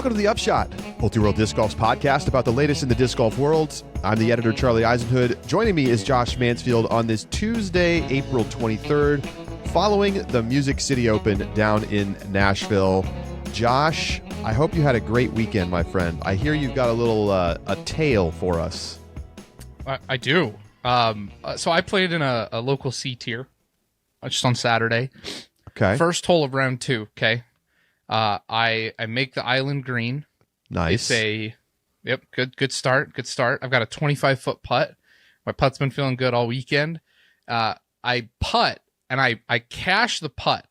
Welcome to the Upshot, Multi-World Disc Golf's podcast about the latest in the disc golf world. I'm the editor, Charlie Eisenhood. Joining me is Josh Mansfield on this Tuesday, April 23rd, following the Music City Open down in Nashville. Josh, I hope you had a great weekend, my friend. I hear you've got a little a tale for us. I do. So I played in a local C tier just on Saturday. Okay. First hole of round 2. Okay. I make the island green. Nice. It's good start. I've got a 25-foot putt. My putt's been feeling good all weekend. I putt and I cash the putt.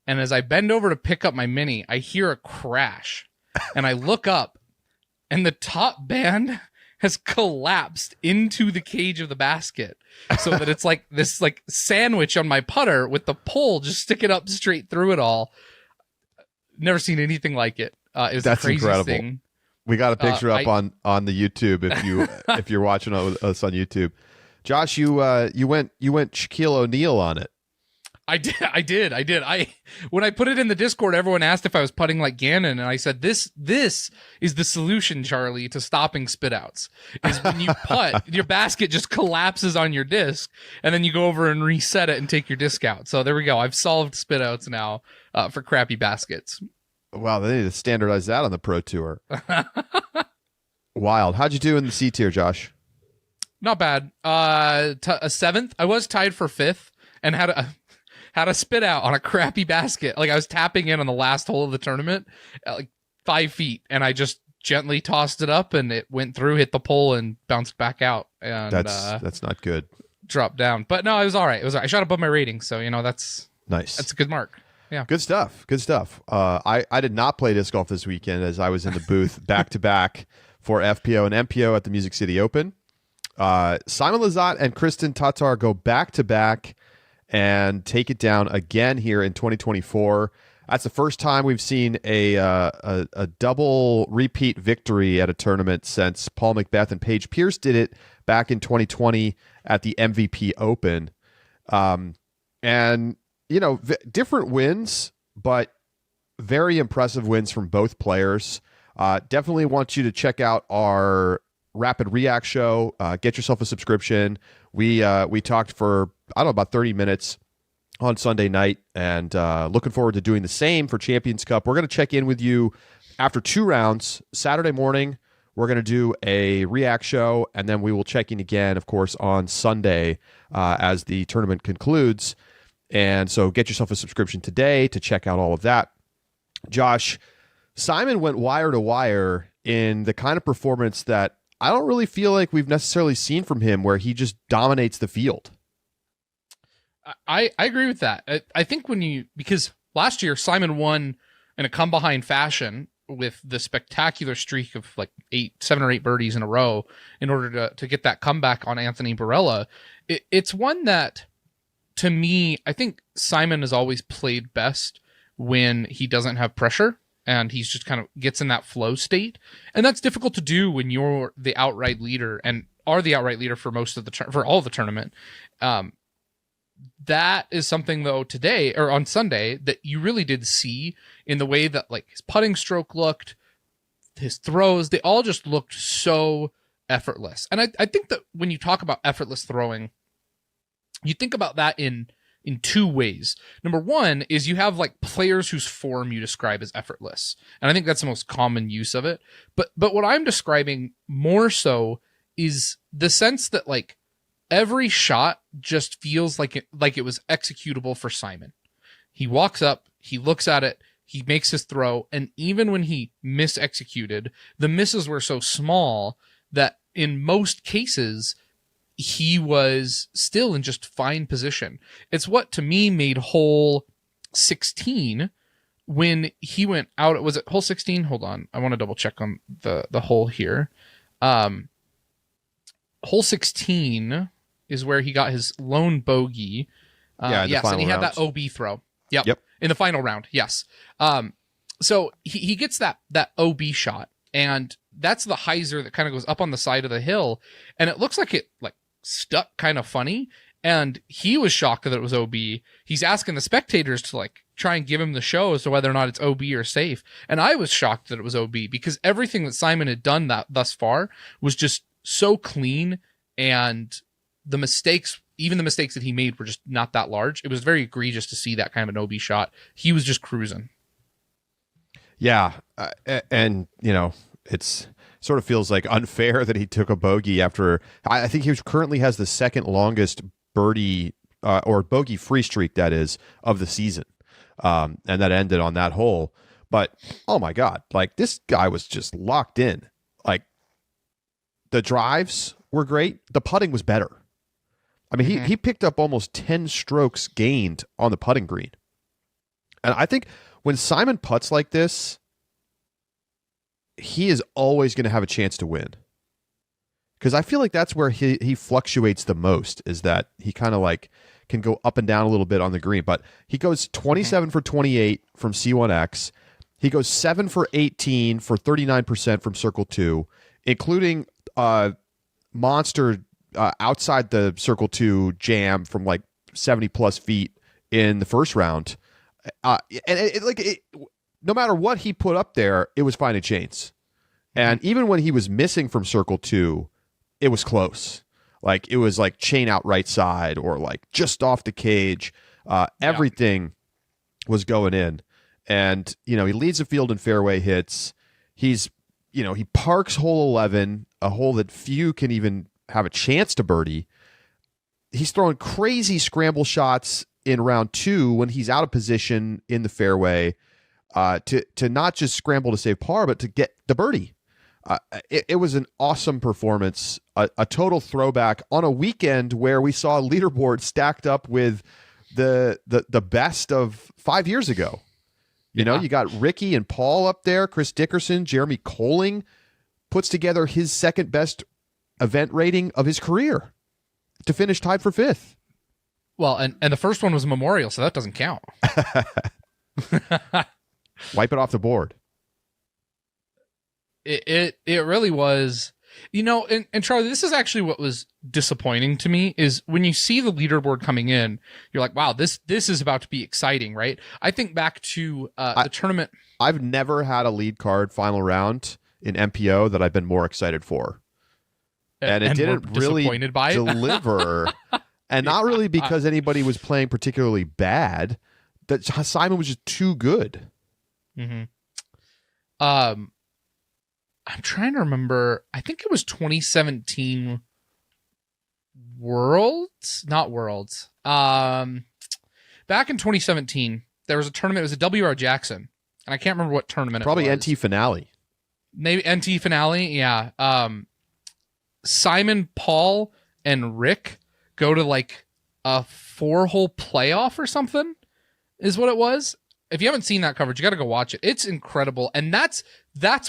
And as I bend over to pick up my mini, I hear a crash. And I look up and the top band has collapsed into the cage of the basket so that it's like this like sandwich on my putter with the pole just sticking up straight through it all. Never seen anything like it. It was That's the craziest incredible. thing. We got a picture up on the YouTube if you're watching us on YouTube. Josh, you went Shaquille O'Neal on it. I did. When I put it in the Discord, everyone asked if I was putting like Gannon, and I said this is the solution, Charlie, to stopping spit outs. Is when you putt, your basket just collapses on your disc, and then you go over and reset it and take your disc out. So there we go. I've solved spit outs now for crappy baskets. Wow, they need to standardize that on the Pro Tour. Wild. How'd you do in the C tier, Josh? Not bad. A 7th. I was tied for 5th and had a spit out on a crappy basket. Like I was tapping in on the last hole of the tournament at like 5 feet, and I just gently tossed it up, and it went through, hit the pole, and bounced back out. And that's not good. Dropped down, but no, it was all right. I shot above my rating, so that's nice. That's a good mark. Yeah, good stuff. I did not play disc golf this weekend as I was in the booth back to back for FPO and MPO at the Music City Open. Simon Lizotte and Kristin Tattar go back to back and take it down again here in 2024. That's the first time we've seen a double repeat victory at a tournament since Paul Macbeth and Paige Pierce did it back in 2020 at the MVP Open. And, different wins, but very impressive wins from both players. Definitely want you to check out our Rapid React show. Get yourself a subscription. We talked for about 30 minutes on Sunday night, and looking forward to doing the same for Champions Cup. We're going to check in with you after 2 rounds. Saturday morning, we're going to do a React show, and then we will check in again, of course, on Sunday as the tournament concludes. And so get yourself a subscription today to check out all of that. Josh, Simon went wire to wire in the kind of performance that I don't really feel like we've necessarily seen from him, where he just dominates the field. I agree with that. I think because last year Simon won in a come behind fashion with the spectacular streak of like 7 or 8 birdies in a row in order to get that comeback on Anthony Barella. It's one that, to me, I think Simon has always played best when he doesn't have pressure and he's just kind of gets in that flow state. And that's difficult to do when you're the outright leader and are the outright leader for most of for all of the tournament. That is something, though, today or on Sunday that you really did see in the way that like his putting stroke looked, his throws, they all just looked so effortless. And I think that when you talk about effortless throwing, you think about that in 2 ways. Number one is you have like players whose form you describe as effortless. And I think that's the most common use of it. But what I'm describing more so is the sense that like every shot just feels like it was executable for Simon. He walks up, he looks at it, he makes his throw, and even when he misexecuted, the misses were so small that in most cases he was still in just fine position. It's what to me made hole 16 when he went out. Was it hole 16? Hold on, I want to double check on the hole here. Hole 16 is where he got his lone bogey. Yes, and he had that OB throw. Yep. In the final round, yes. So he gets that OB shot, and that's the hyzer that kind of goes up on the side of the hill, and it looks like it like stuck kind of funny, and he was shocked that it was OB. He's asking the spectators to like try and give him the show as to whether or not it's OB or safe. And I was shocked that it was OB because everything that Simon had done thus far was just so clean, and the mistakes, even the mistakes that he made, were just not that large. It was very egregious to see that kind of an OB shot. He was just cruising. Yeah, and it's sort of feels like unfair that he took a bogey after. I think he currently has the second longest birdie or bogey free streak, that is, of the season, and that ended on that hole. But oh my God, like, this guy was just locked in. Like, the drives were great. The putting was better. I mean, he picked up almost 10 strokes gained on the putting green. And I think when Simon putts like this, he is always going to have a chance to win. Because I feel like that's where he fluctuates the most, is that he kind of like can go up and down a little bit on the green. But he goes 27 for 28 from C1X. He goes 7 for 18 for 39% from Circle 2, including monster outside the Circle 2 jam from like 70 plus feet in the first round. No matter what he put up there, it was fine and chains. And even when he was missing from Circle 2, it was close. Like, it was like chain out right side or like just off the cage. Everything was going in. And, he leads the field in fairway hits. He parks hole 11, a hole that few can even have a chance to birdie. He's throwing crazy scramble shots in round 2 when he's out of position in the fairway, to not just scramble to save par, but to get the birdie. It was an awesome performance, a total throwback on a weekend where we saw a leaderboard stacked up with the best of 5 years ago. You got Ricky and Paul up there, Chris Dickerson, Jeremy Colling puts together his second best event rating of his career to finish tied for 5th. Well, and the first one was a memorial, so that doesn't count. Wipe it off the board. It really was, and Charlie, this is actually what was disappointing to me, is when you see the leaderboard coming in, you're like, wow, this is about to be exciting, right? I think back to the tournament. I've never had a lead card final round in MPO that I've been more excited for. And it didn't really deliver. And not really because anybody was playing particularly bad. That Simon was just too good. Mm-hmm. I'm trying to remember. I think it was 2017 Worlds, not Worlds. Back in 2017, there was a tournament. It was a WR Jackson, and I can't remember what tournament. Probably it was. NT Finale. Maybe NT Finale. Yeah. Simon, Paul, and Rick go to like a 4-hole playoff or something, is what it was. If you haven't seen that coverage, you got to go watch it. It's incredible. And that's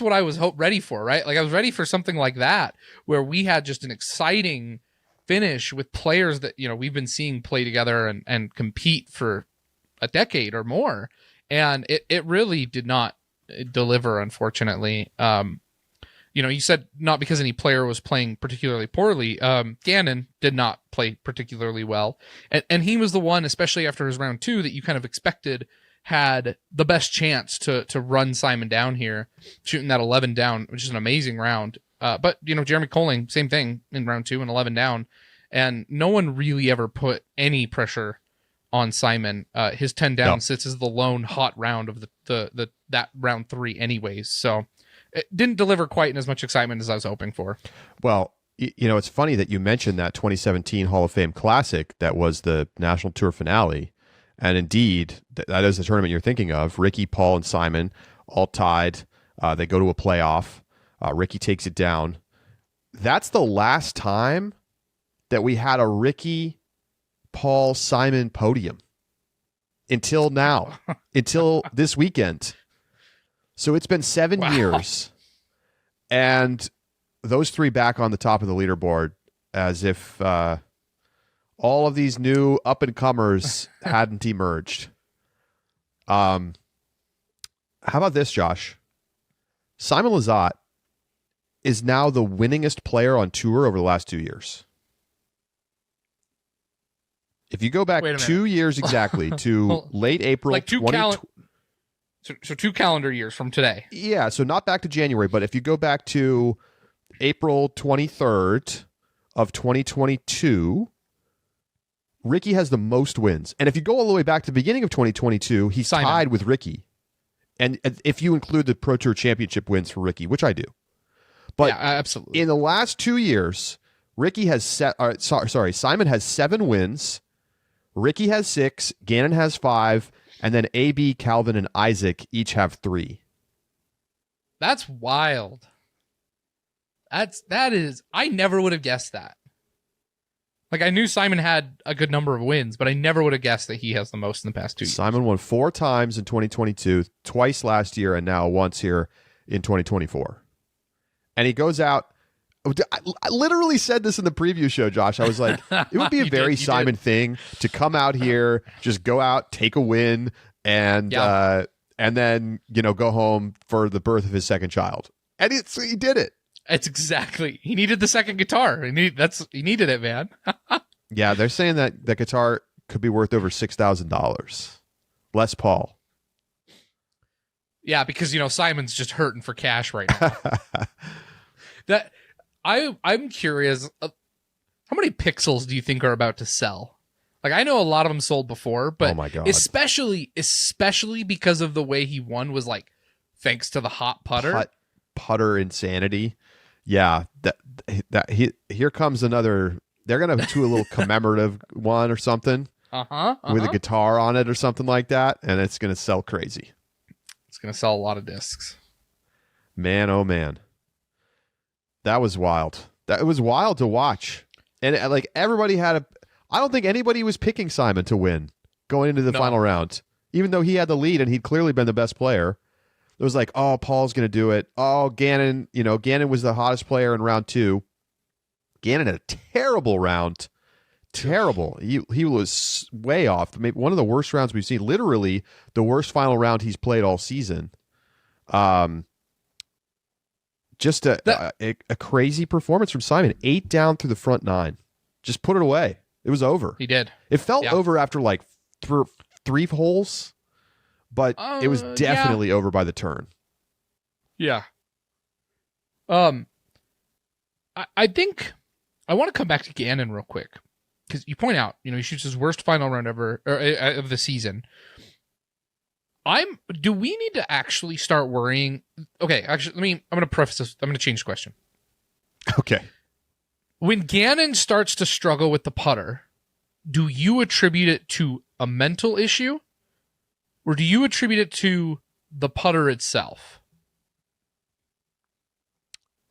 what I was ready for, right? Like, I was ready for something like that, where we had just an exciting finish with players that, we've been seeing play together and compete for a decade or more. And it really did not deliver, unfortunately. You said not because any player was playing particularly poorly. Gannon did not play particularly well. And he was the one, especially after his round 2, that you kind of expected had the best chance to run Simon down here, shooting that 11 down, which is an amazing round. But, Jeremy Colling, same thing in round 2 and 11 down. And no one really ever put any pressure on Simon. His 10 down sits as the lone hot round of that round 3 anyways. So it didn't deliver quite in as much excitement as I was hoping for. Well, it's funny that you mentioned that 2017 Hall of Fame Classic that was the National Tour finale. And indeed, that is the tournament you're thinking of. Ricky, Paul, and Simon all tied. They go to a playoff. Ricky takes it down. That's the last time that we had a Ricky, Paul, Simon podium until now, until this weekend. So it's been 7 years. And those 3 back on the top of the leaderboard as if all of these new up-and-comers hadn't emerged. How about this, Josh? Simon Lizotte is now the winningest player on tour over the last 2 years. If you go back Wait a 2 years exactly to late April, like 2 calendar years from today. Yeah, so not back to January, but if you go back to April 23rd of 2022, Ricky has the most wins. And if you go all the way back to the beginning of 2022, he's tied with Ricky. And if you include the Pro Tour Championship wins for Ricky, which I do. But yeah, absolutely. In the last 2 years, Simon has 7 wins, Ricky has 6, Gannon has 5, and then AB, Calvin, and Isaac each have 3. That's wild. That is, I never would have guessed that. Like, I knew Simon had a good number of wins, but I never would have guessed that he has the most in the past 2 years. Simon won 4 times in 2022, twice last year, and now once here in 2024. And he goes out. I literally said this in the preview show, Josh. I was like, it would be a very Simon thing to come out here, just go out, take a win, and then go home for the birth of his second child. And he did it. It's exactly. He needed the second guitar. He needed it, man. Yeah, they're saying that the guitar could be worth over $6,000. Les Paul. Yeah, because Simon's just hurting for cash right now. I'm curious. How many pixels do you think are about to sell? Like, I know a lot of them sold before, but oh my God. especially because of the way he won was like thanks to the hot putter. Putter insanity. Yeah, here comes another. They're gonna do a little commemorative one or something. With a guitar on it or something like that, and it's gonna sell crazy. It's gonna sell a lot of discs. Man, oh man, that was wild. It was wild to watch, and like everybody had I don't think anybody was picking Simon to win going into the final round, even though he had the lead and he'd clearly been the best player. It was like, oh, Paul's going to do it. Oh, Gannon, Gannon was the hottest player in round 2. Gannon had a terrible round. Terrible. He was way off. Maybe one of the worst rounds we've seen. Literally the worst final round he's played all season. Just a crazy performance from Simon. 8 down through the front 9. Just put it away. It was over. He did. It felt over after like 3 holes. But it was definitely over by the turn. Yeah. I think I want to come back to Gannon real quick because you point out, he shoots his worst final round ever of the season. Do we need to actually start worrying? Okay, actually, I'm going to preface this. I'm going to change the question. Okay. When Gannon starts to struggle with the putter, do you attribute it to a mental issue? Or do you attribute it to the putter itself?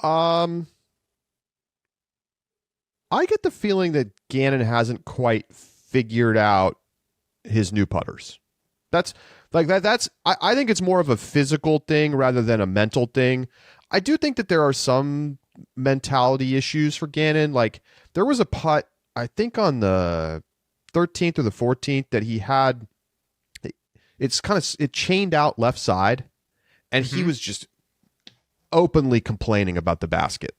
I get the feeling that Gannon hasn't quite figured out his new putters. I think it's more of a physical thing rather than a mental thing. I do think that there are some mentality issues for Gannon. Like there was a putt, I think on the 13th or the 14th that he had. It chained out left side, and he was just openly complaining about the basket,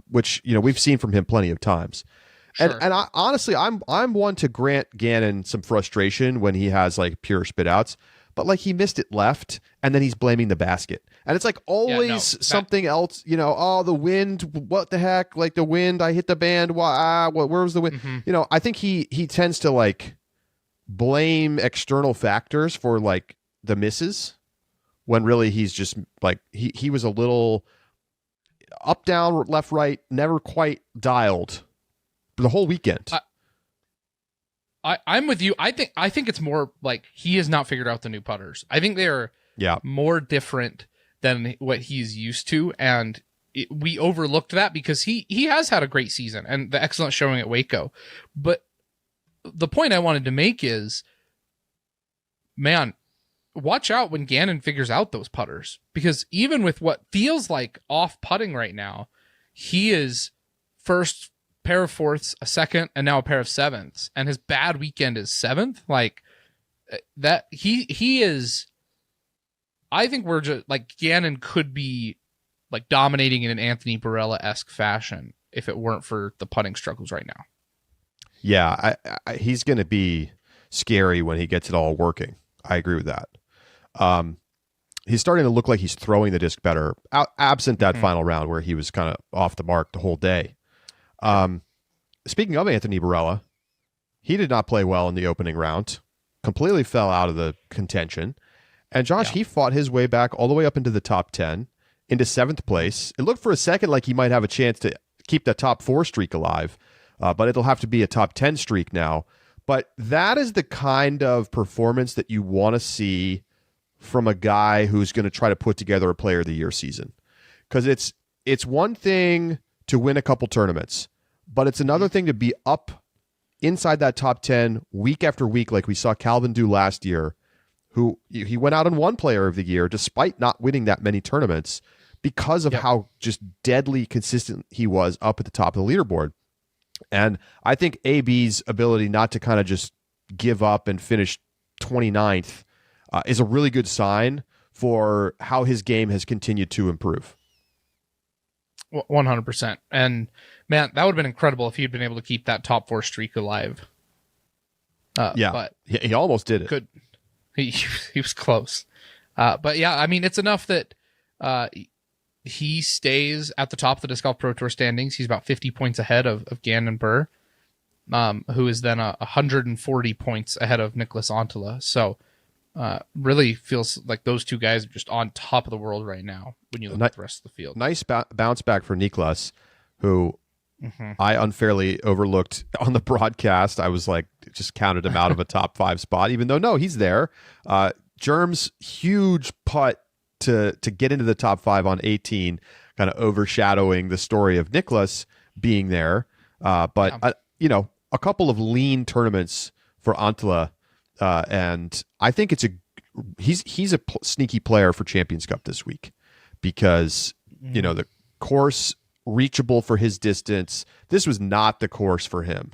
which we've seen from him plenty of times. Sure. And I honestly, I'm one to grant Gannon some frustration when he has like pure spit outs, but like he missed it left, and then he's blaming the basket, and it's like always something else. Oh, the wind, what the heck? Like the wind, I hit the band. Where was the wind? I think he tends to like blame external factors for like the misses when really he's just like he was a little up, down, left, right, never quite dialed for the whole weekend. I'm with you. I think it's more like he has not figured out the new putters. I think they are more different than what he's used to, and we overlooked that because he has had a great season and the excellent showing at Waco. But the point I wanted to make is, man, watch out when Gannon figures out those putters, because even with what feels like off putting right now, he is first pair of fourths, a second, and now a pair of sevenths, and his bad weekend is 7th. Like that, he is. I think we're just like Gannon could be like dominating in an Anthony Barella-esque fashion if it weren't for the putting struggles right now. Yeah, he's going to be scary when he gets it all working. I agree with that. He's starting to look like he's throwing the disc better, absent that final round where he was kind of off the mark the whole day. Speaking of Anthony Barella, he did not play well in the opening round, completely fell out of the contention. And Josh, he fought his way back all the way up into the top 10, into 7th place. It looked for a second like he might have a chance to keep the top 4 streak alive, but it'll have to be a top 10 streak now. But that is the kind of performance that you want to see from a guy who's going to try to put together a Player of the Year season. Because it's one thing to win a couple tournaments, but it's another thing to be up inside that top 10 week after week like we saw Calvin do last year, who he went out and won Player of the Year despite not winning that many tournaments because of how just deadly consistent he was up at the top of the leaderboard. And I think AB's ability not to kind of just give up and finish 29th is a really good sign for how his game has continued to improve. 100%. And man, that would have been incredible if he'd been able to keep that top 4 streak alive. But he almost did it. Good. He was close. But yeah, I mean, it's enough that he stays at the top of the Disc Golf Pro Tour standings. He's about 50 points ahead of Gannon Burr, who is then 140 points ahead of Nicholas Antila. So really feels like those two guys are just on top of the world right now when you look at the rest of the field. Nice bounce back for Niklas, who I unfairly overlooked on the broadcast. I was like, just counted him out of a top 5 spot, even though, no, he's there. Germ's huge putt to get into the top 5 on 18, kind of overshadowing the story of Niklas being there. But a couple of lean tournaments for Antila. And I think he's a sneaky player for Champions Cup this week because, the course reachable for his distance. This was not the course for him.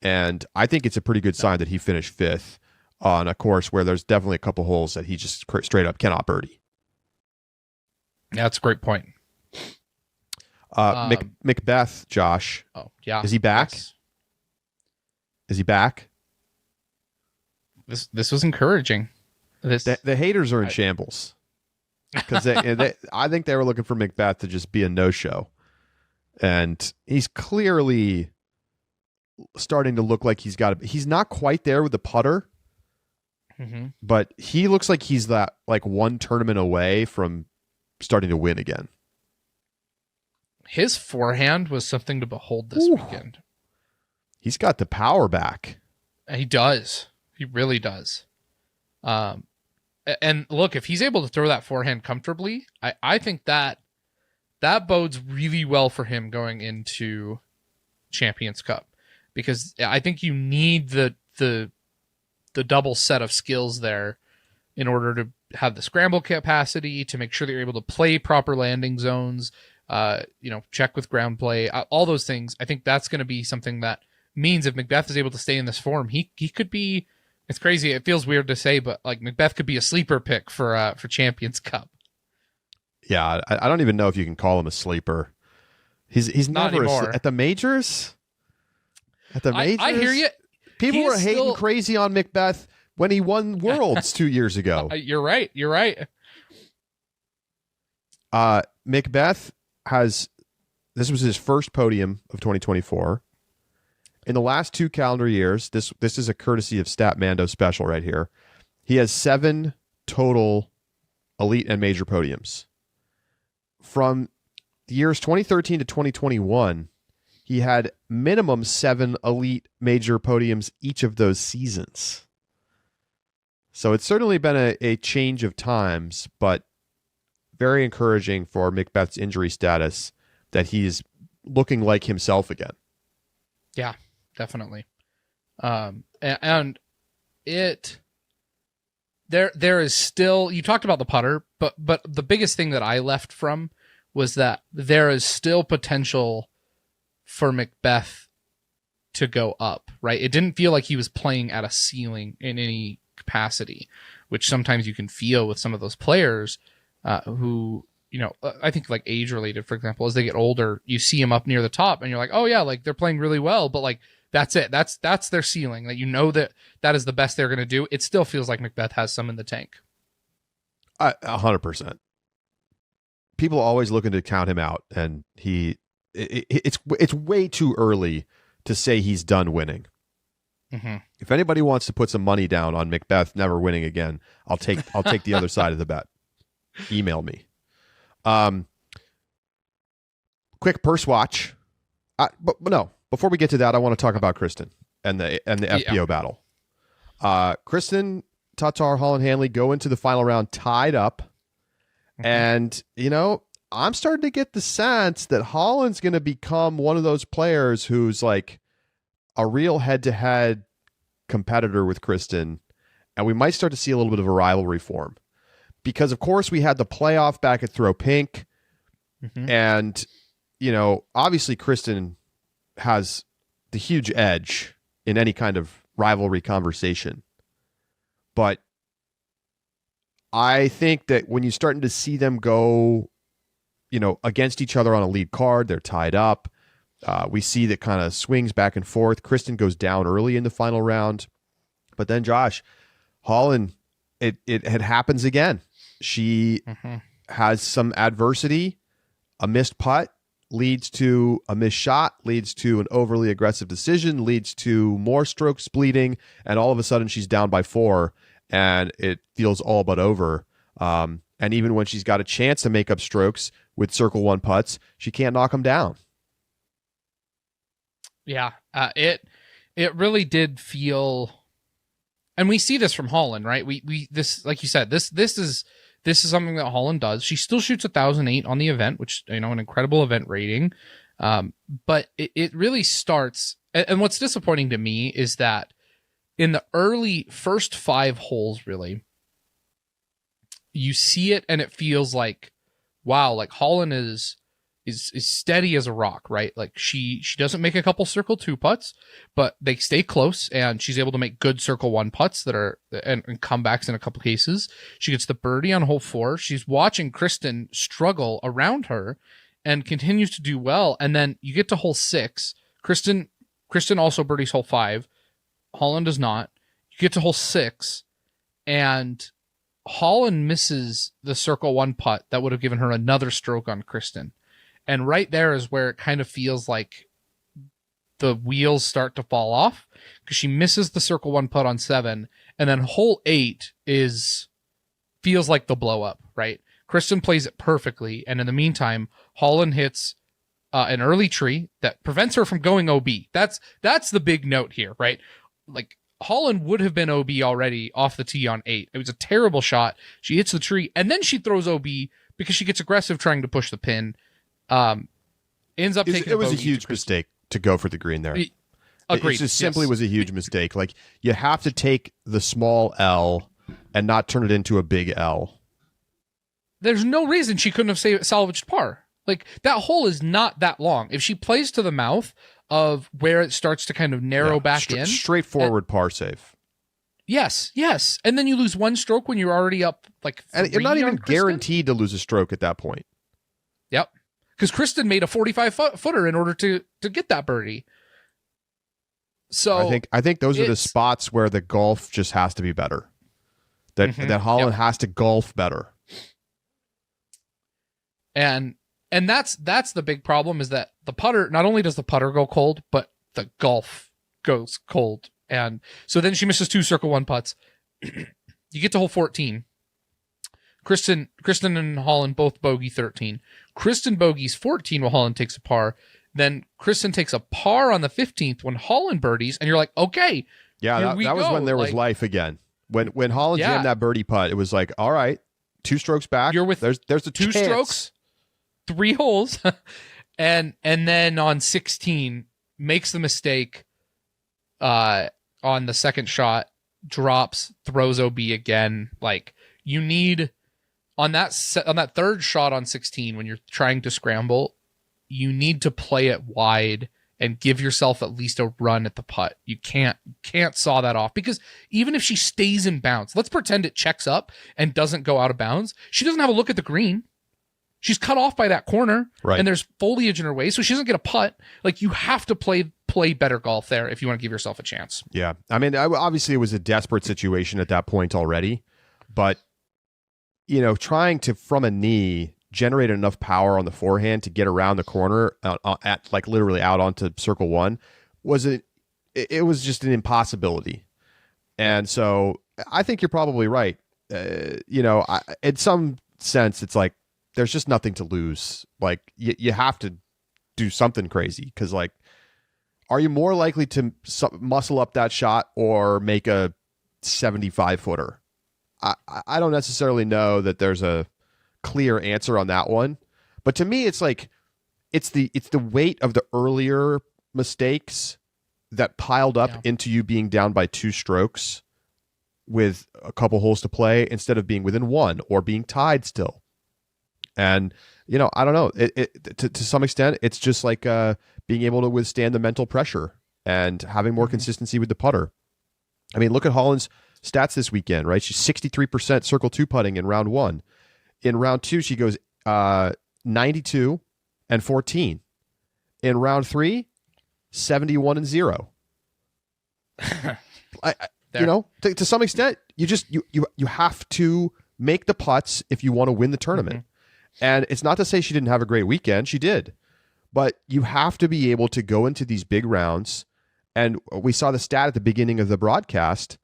And I think it's a pretty good sign that he finished 5th on a course where there's definitely a couple holes that he just straight up cannot birdie. Yeah, that's a great point. Macbeth, Josh. Oh, yeah. Is he back? Yes. Is he back? This was encouraging. The haters are in shambles because I think they were looking for Macbeth to just be a no-show, and he's clearly starting to look like he's not quite there with the putter, but he looks like he's that like one tournament away from starting to win again. His forehand was something to behold this weekend. He's got the power back. He does. He really does. And look, if he's able to throw that forehand comfortably, I think that bodes really well for him going into Champions Cup, because I think you need the double set of skills there in order to have the scramble capacity to make sure that you're able to play proper landing zones, check with ground play, all those things. I think that's going to be something that means if Macbeth is able to stay in this form, he could be. It's crazy. It feels weird to say, but like Macbeth could be a sleeper pick for Champions Cup. Yeah, I don't even know if you can call him a sleeper. He's not never anymore. At the majors. At the majors, I hear you. People were hating crazy on Macbeth when he won Worlds 2 years ago. You're right. Macbeth this was his first podium of 2024. In the last 2 calendar years, this is a courtesy of Statmando special right here. He has 7 total elite and major podiums. From the years 2013 to 2021, he had minimum 7 elite major podiums each of those seasons. So it's certainly been a change of times, but very encouraging for Macbeth's injury status that he's looking like himself again. Yeah, definitely. And there is still, you talked about the putter, but the biggest thing that I left from was that there is still potential for Macbeth to go up, right? It didn't feel like he was playing at a ceiling in any capacity, which sometimes you can feel with some of those players who, I think like age related, for example, as they get older, you see them up near the top and you're like, oh yeah, like they're playing really well, but like that's it. That's their ceiling. That that is the best they're going to do. It still feels like Macbeth has some in the tank. 100%. People are always looking to count him out, and it's way too early to say he's done winning. Mm-hmm. If anybody wants to put some money down on Macbeth never winning again, I'll take the other side of the bet. Email me. Quick purse watch. But no, before we get to that, I want to talk about Kristin and the FPO battle. Kristin, Tattar, Holland, Handley go into the final round tied up. Mm-hmm. And, I'm starting to get the sense that Holland's going to become one of those players who's like a real head-to-head competitor with Kristin. And we might start to see a little bit of a rivalry form. Because, of course, we had the playoff back at Throw Pink. Mm-hmm. And, obviously Kristin has the huge edge in any kind of rivalry conversation. But I think that when you're starting to see them go, against each other on a lead card, they're tied up. We see that kind of swings back and forth. Kristin goes down early in the final round. But then, Josh, Holland, it happens again. She has some adversity. A missed putt leads to a missed shot, leads to an overly aggressive decision, leads to more strokes bleeding, and all of a sudden she's down by 4, and it feels all but over. And even when she's got a chance to make up strokes with circle 1 putts, she can't knock them down. Yeah, it really did feel, and we see this from Holland, right? We this, like you said, this is something that Holland does. She still shoots 1,008 on the event, which, an incredible event rating. But it really starts, and what's disappointing to me is that in the early first 5 holes, really, you see it and it feels like, wow, like Holland is steady as a rock, right? Like she doesn't make a couple circle 2 putts, but they stay close, and she's able to make good circle 1 putts that are and comebacks in a couple cases. She gets the birdie on hole 4. She's watching Kristin struggle around her and continues to do well. And then you get to hole 6. Kristin also birdies hole 5. Holland does not. You get to hole 6, and Holland misses the circle 1 putt that would have given her another stroke on Kristin. And right there is where it kind of feels like the wheels start to fall off, because she misses the circle 1 putt on 7. And then hole 8 feels like the blow up, right? Kristin plays it perfectly. And in the meantime, Holland hits an early tree that prevents her from going OB. That's the big note here, right? Like, Holland would have been OB already off the tee on 8. It was a terrible shot. She hits the tree, and then she throws OB because she gets aggressive trying to push the pin. Ends up taking. It was a huge mistake to go for the green there. Agreed. It just simply was a huge mistake. Like, you have to take the small L and not turn it into a big L. There's no reason she couldn't have salvaged par. Like, that hole is not that long. If she plays to the mouth of where it starts to kind of narrow back in. Straightforward par save. Yes. And then you lose 1 stroke when you're already up, like, 3 and you're not even Kristin. guaranteed to lose a stroke at that point. Yep. Because Kristin made a 45-footer in order to get that birdie. So I think those are the spots where the golf just has to be better. That Holland has to golf better. And that's the big problem, is that the putter, not only does the putter go cold, but the golf goes cold. And so then she misses 2 circle 1 putts. You get to hole 14. Kristin and Holland both bogey 13. Kristin bogeys 14 while Holland takes a par. Then Kristin takes a par on the 15th when Holland birdies, and you're like, okay, yeah, that was when there was life again. When Holland jammed that birdie putt, it was like, all right, 2 strokes back. You're with there's the 2 chance. strokes, 3 holes, and then on 16 makes the mistake on the second shot, drops, throws OB again. Like, you need on that third shot on 16, when you're trying to scramble, you need to play it wide and give yourself at least a run at the putt. You can't saw that off, because even if she stays in bounds, let's pretend it checks up and doesn't go out of bounds. She doesn't have a look at the green. She's cut off by that corner, right, and there's foliage in her way, so she doesn't get a putt. Like, you have to play play better golf there if you want to give yourself a chance. Yeah. I mean, obviously it was a desperate situation at that point already, but trying to, from a knee, generate enough power on the forehand to get around the corner at like literally out onto circle one it was just an impossibility. And so I think you're probably right. In some sense, it's like there's just nothing to lose. Like you have to do something crazy because, like, are you more likely to muscle up that shot or make a 75-footer? I don't necessarily know that there's a clear answer on that one, but to me, it's like it's the weight of the earlier mistakes that piled up into you being down by 2 strokes with a couple holes to play instead of being within 1 or being tied still. And I don't know. To some extent, it's just like being able to withstand the mental pressure and having more consistency with the putter. I mean, look at Holland's stats this weekend, right? She's 63% circle 2 putting in round 1. In round 2, she goes 92 and 14. In round 3, 71 and 0. To some extent, you have to make the putts if you want to win the tournament. And it's not to say she didn't have a great weekend. She did. But you have to be able to go into these big rounds. And we saw the stat at the beginning of the broadcast.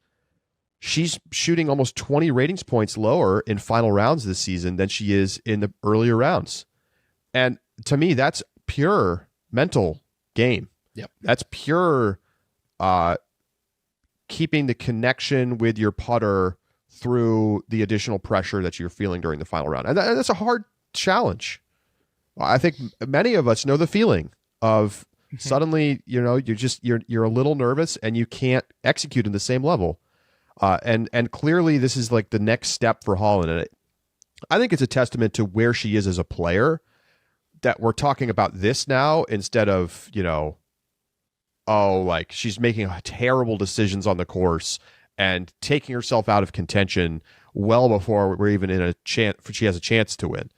She's shooting almost 20 ratings points lower in final rounds this season than she is in the earlier rounds. And to me, that's pure mental game. Yep. That's pure keeping the connection with your putter through the additional pressure that you're feeling during the final round. And that's a hard challenge. I think many of us know the feeling of suddenly, you're a little nervous and you can't execute in the same level. And clearly this is like the next step for Holland. And I think it's a testament to where she is as a player that we're talking about this now instead of, like she's making terrible decisions on the course and taking herself out of contention well before we're even in a chance she has a chance to win.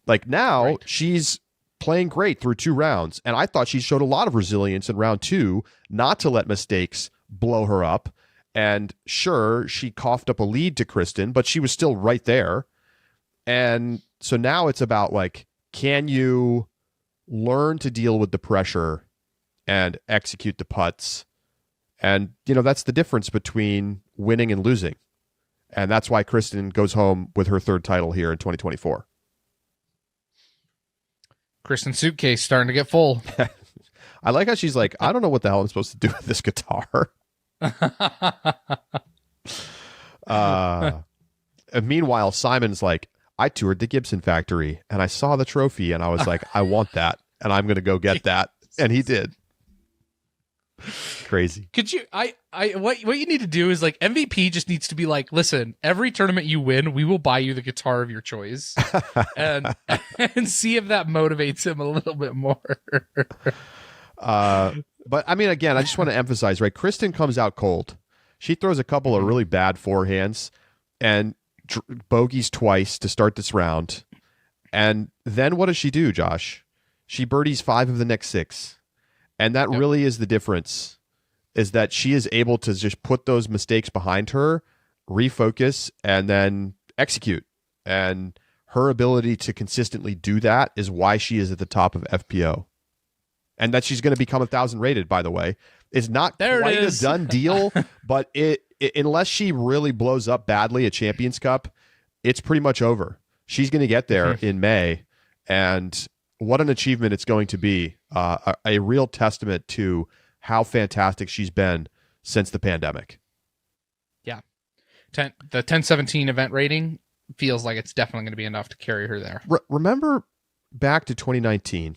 Like now she's playing great through 2 rounds. And I thought she showed a lot of resilience in round 2, not to let mistakes blow her up. And sure, she coughed up a lead to Kristin, but she was still right there. And so now it's about like, can you learn to deal with the pressure and execute the putts? And, that's the difference between winning and losing. And that's why Kristin goes home with her 3rd title here in 2024. Kristin's suitcase starting to get full. I like how she's like, I don't know what the hell I'm supposed to do with this guitar. And meanwhile, Simon's like, I toured the Gibson factory and I saw the trophy and I was like, I want that and I'm going to go get that. And he did. Crazy. Could you, what you need to do is like MVP just needs to be like, listen, every tournament you win, we will buy you the guitar of your choice and see if that motivates him a little bit more. But I mean, again, I just want to emphasize, right? Kristin comes out cold. She throws a couple of really bad forehands and bogeys twice to start this round. And then what does she do, Josh? She birdies 5 of the next 6. And that really is the difference, is that she is able to just put those mistakes behind her, refocus, and then execute. And her ability to consistently do that is why she is at the top of FPO. And that she's going to become 1,000 rated, by the way, is not quite a done deal. But unless she really blows up badly at Champions Cup, it's pretty much over. She's going to get there in May. And what an achievement it's going to be. A real testament to how fantastic she's been since the pandemic. Yeah. The 1017 event rating feels like it's definitely going to be enough to carry her there. Remember back to 2019,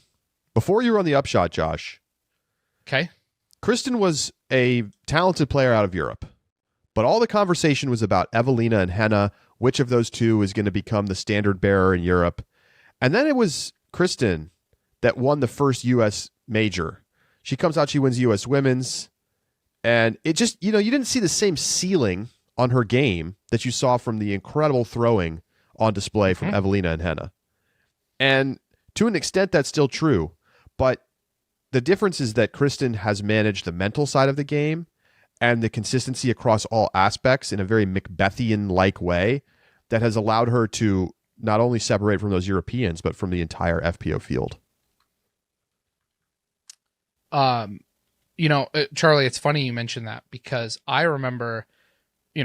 before you were on the Upshot, Josh. Okay. Kristin was a talented player out of Europe, but all the conversation was about Evelina and Henna, which of those two is going to become the standard bearer in Europe. And then it was Kristin that won the first U.S. major. She comes out, she wins U.S. Women's, and it just, you didn't see the same ceiling on her game that you saw from the incredible throwing on display from Evelina and Henna. And to an extent, that's still true. But the difference is that Kristin has managed the mental side of the game and the consistency across all aspects in a very Macbethian-like way that has allowed her to not only separate from those Europeans, but from the entire FPO field. Charlie, it's funny you mentioned that, because I remember,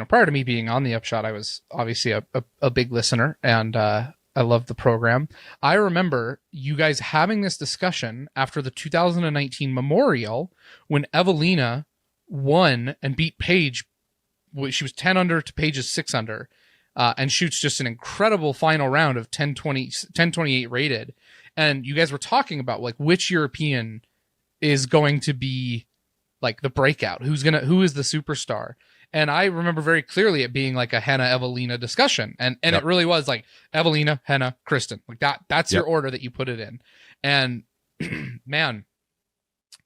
prior to me being on the Upshot, I was obviously a big listener, and I love the program. I remember you guys having this discussion after the 2019 Memorial when Evelina won and beat Paige. She was 10 under to Paige's 6 under, and shoots just an incredible final round of 1028 rated. And you guys were talking about like which European is going to be like the breakout, who is the superstar. And I remember very clearly it being like a Henna Evelina discussion. And Yep. It really was like Evelina, Henna, Kristin. Like that's your order that you put it in. And man,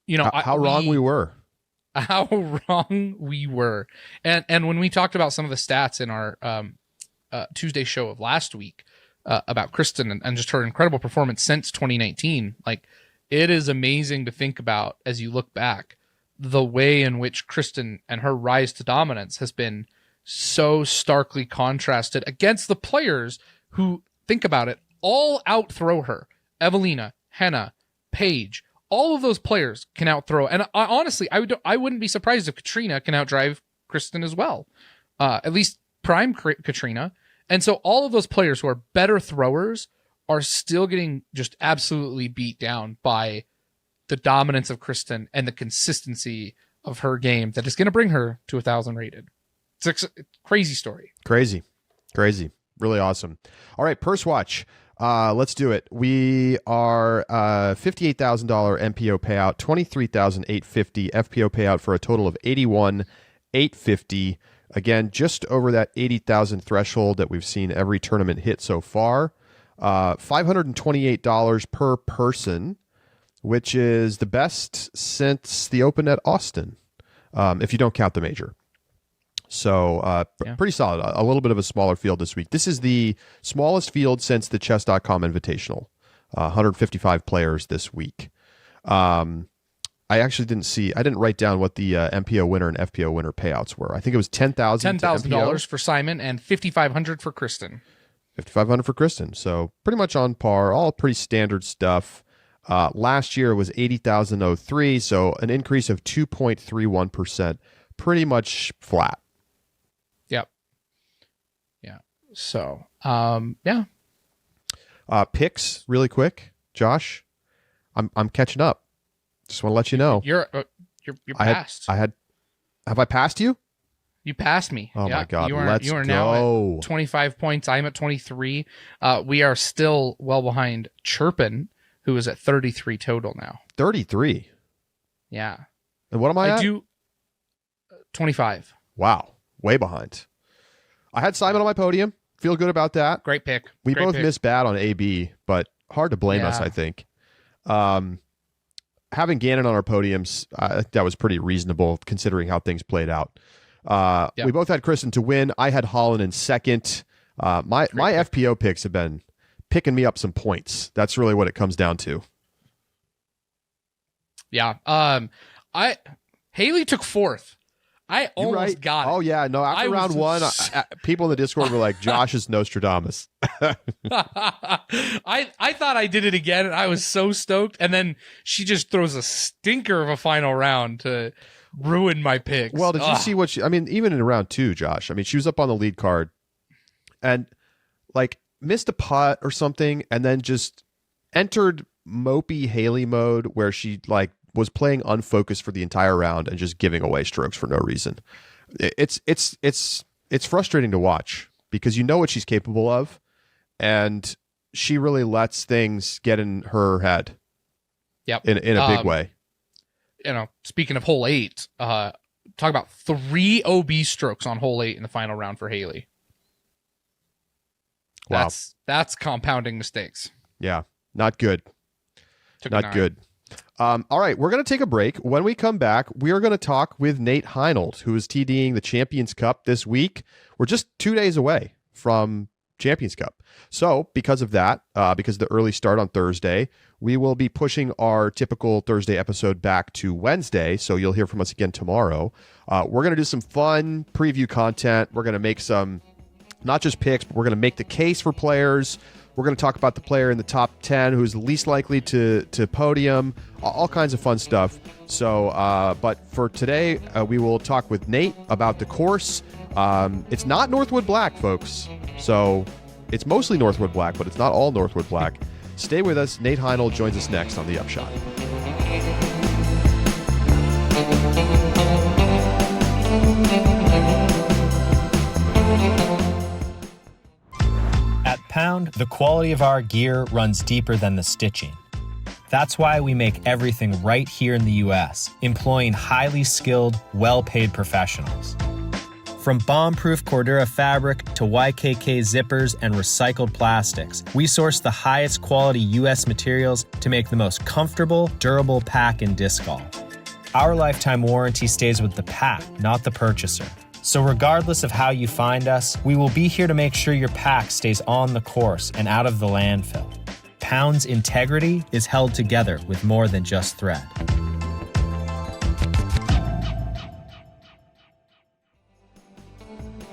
how wrong we were. How wrong we were. And when we talked about some of the stats in our Tuesday show of last week about Kristin and just her incredible performance since 2019, like it is amazing to think about as you look back the way in which Kristin and her rise to dominance has been so starkly contrasted against the players who, think about it, all outthrow her. Evelina, Henna, Paige, all of those players can outthrow. And honestly, I wouldn't be surprised if Katrina can outdrive Kristin as well. At least prime Katrina. And so all of those players who are better throwers are still getting just absolutely beat down by the dominance of Kristin and the consistency of her game that is going to bring her to 1,000 rated. It's a crazy story. Crazy. Really awesome. All right, PurseWatch. Let's do it. We are $58,000 MPO payout, $23,850 FPO payout for a total of $81,850. Again, just over that 80,000 threshold that we've seen every tournament hit so far. $528 per person, which is the best since the Open at Austin, if you don't count the major. So pretty solid. A little bit of a smaller field this week. This is the smallest field since the Chess.com Invitational. 155 players this week. I actually didn't write down what the MPO winner and FPO winner payouts were. I think it was $10,000 for Simon and $5,500 for Kristin. $5,500 for Kristin. So pretty much on par, all pretty standard stuff. Last year was $80,003, so an increase of 2.31%, pretty much flat. Yep. Yeah. So, picks really quick, Josh. I'm catching up. Just want to let you know. You're passed. Have I passed you? You passed me. Oh my God. You are go. now at 25 points. I'm at 23. We are still well behind Chirpin, who is at 33 total now. 33. Yeah. And what am I at? 25. Wow. Way behind. I had Simon on my podium. Feel good about that. Great pick. We both missed bad on AB, but hard to blame us, I think. Having Gannon on our podiums, that was pretty reasonable considering how things played out. We both had Kristin to win. I had Holland in second. My FPO picks have been picking me up some points. That's really what it comes down to. Yeah. Haley took fourth. I almost got it. Oh yeah, no. After round one, people in the Discord were like, "Josh is Nostradamus." I thought I did it again, and I was so stoked. And then she just throws a stinker of a final round to ruin my picks. Well, did you see what she? I mean, even in round two, Josh. I mean, she was up on the lead card, and like missed a putt or something, and then just entered mopey Haley mode where she like was playing unfocused for the entire round and just giving away strokes for no reason. It's frustrating to watch because you know what she's capable of, and she really lets things get in her head. Yep. In a big way. Speaking of hole 8, talk about 3 OB strokes on hole 8 in the final round for Haley. Wow. That's compounding mistakes. Yeah. Not good. Not good. All right, we're going to take a break. When we come back, we are going to talk with Nate Heinold, who is TDing the Champions Cup this week. We're just 2 days away from Champions Cup. So because of that, because of the early start on Thursday, we will be pushing our typical Thursday episode back to Wednesday. So you'll hear from us again tomorrow. We're going to do some fun preview content. We're going to make some, not just picks, but we're going to make the case for players. We're going to talk about the player in the top 10 who's least likely to podium, all kinds of fun stuff. So, but for today, we will talk with Nate about the course. It's not Northwood Black, folks. So it's mostly Northwood Black, but it's not all Northwood Black. Stay with us. Nate Heinold joins us next on The Upshot. At Pound, the quality of our gear runs deeper than the stitching. That's why we make everything right here in the U.S., employing highly skilled, well-paid professionals. From bomb-proof Cordura fabric to YKK zippers and recycled plastics, we source the highest quality U.S. materials to make the most comfortable, durable pack in disc golf. Our lifetime warranty stays with the pack, not the purchaser. So regardless of how you find us, we will be here to make sure your pack stays on the course and out of the landfill. Pound's integrity is held together with more than just thread.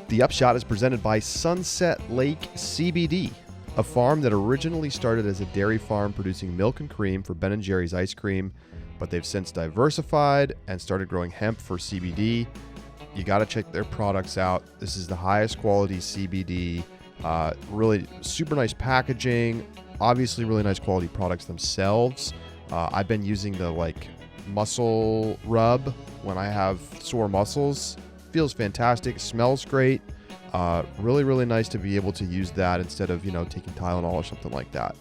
The Upshot is presented by Sunset Lake CBD, a farm that originally started as a dairy farm producing milk and cream for Ben & Jerry's ice cream, but they've since diversified and started growing hemp for CBD. You got to check their products out. This is the highest quality CBD, really super nice packaging, obviously really nice quality products themselves. I've been using the muscle rub when I have sore muscles. Feels fantastic, smells great. Really, really nice to be able to use that instead of, taking Tylenol or something like that.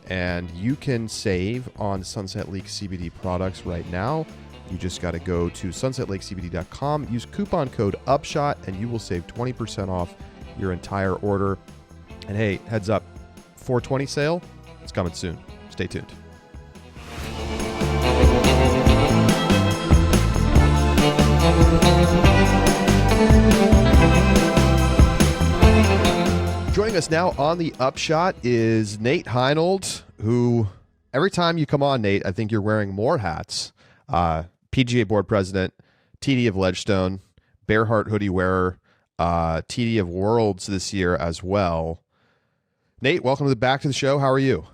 And you can save on Sunset Lake CBD products right now. You just got to go to sunsetlakecbd.com, use coupon code UPSHOT, and you will save 20% off your entire order. And hey, heads up, 420 sale, it's coming soon. Stay tuned. Joining us now on the Upshot is Nate Heinold, who every time you come on, Nate, I think you're wearing more hats. PGA board president, TD of Ledgestone, Bearheart hoodie wearer, TD of Worlds this year as well. Nate, welcome back to the show. How are you?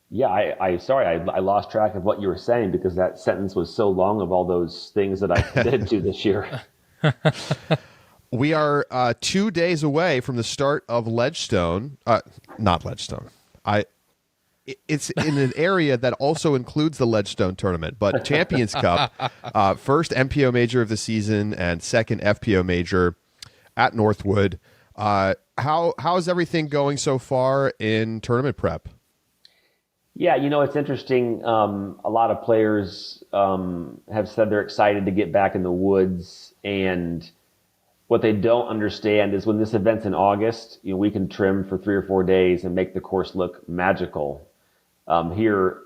Yeah, I lost track of what you were saying because that sentence was so long of all those things that I did do this year. We are 2 days away from the start of Ledgestone. Not Ledgestone. It's in an area that also includes the Ledgestone tournament, but Champions Cup, first MPO major of the season and second FPO major at Northwood. How's everything going so far in tournament prep? Yeah, it's interesting. A lot of players have said they're excited to get back in the woods, and what they don't understand is when this event's in August, we can trim for 3 or 4 days and make the course look magical. Here,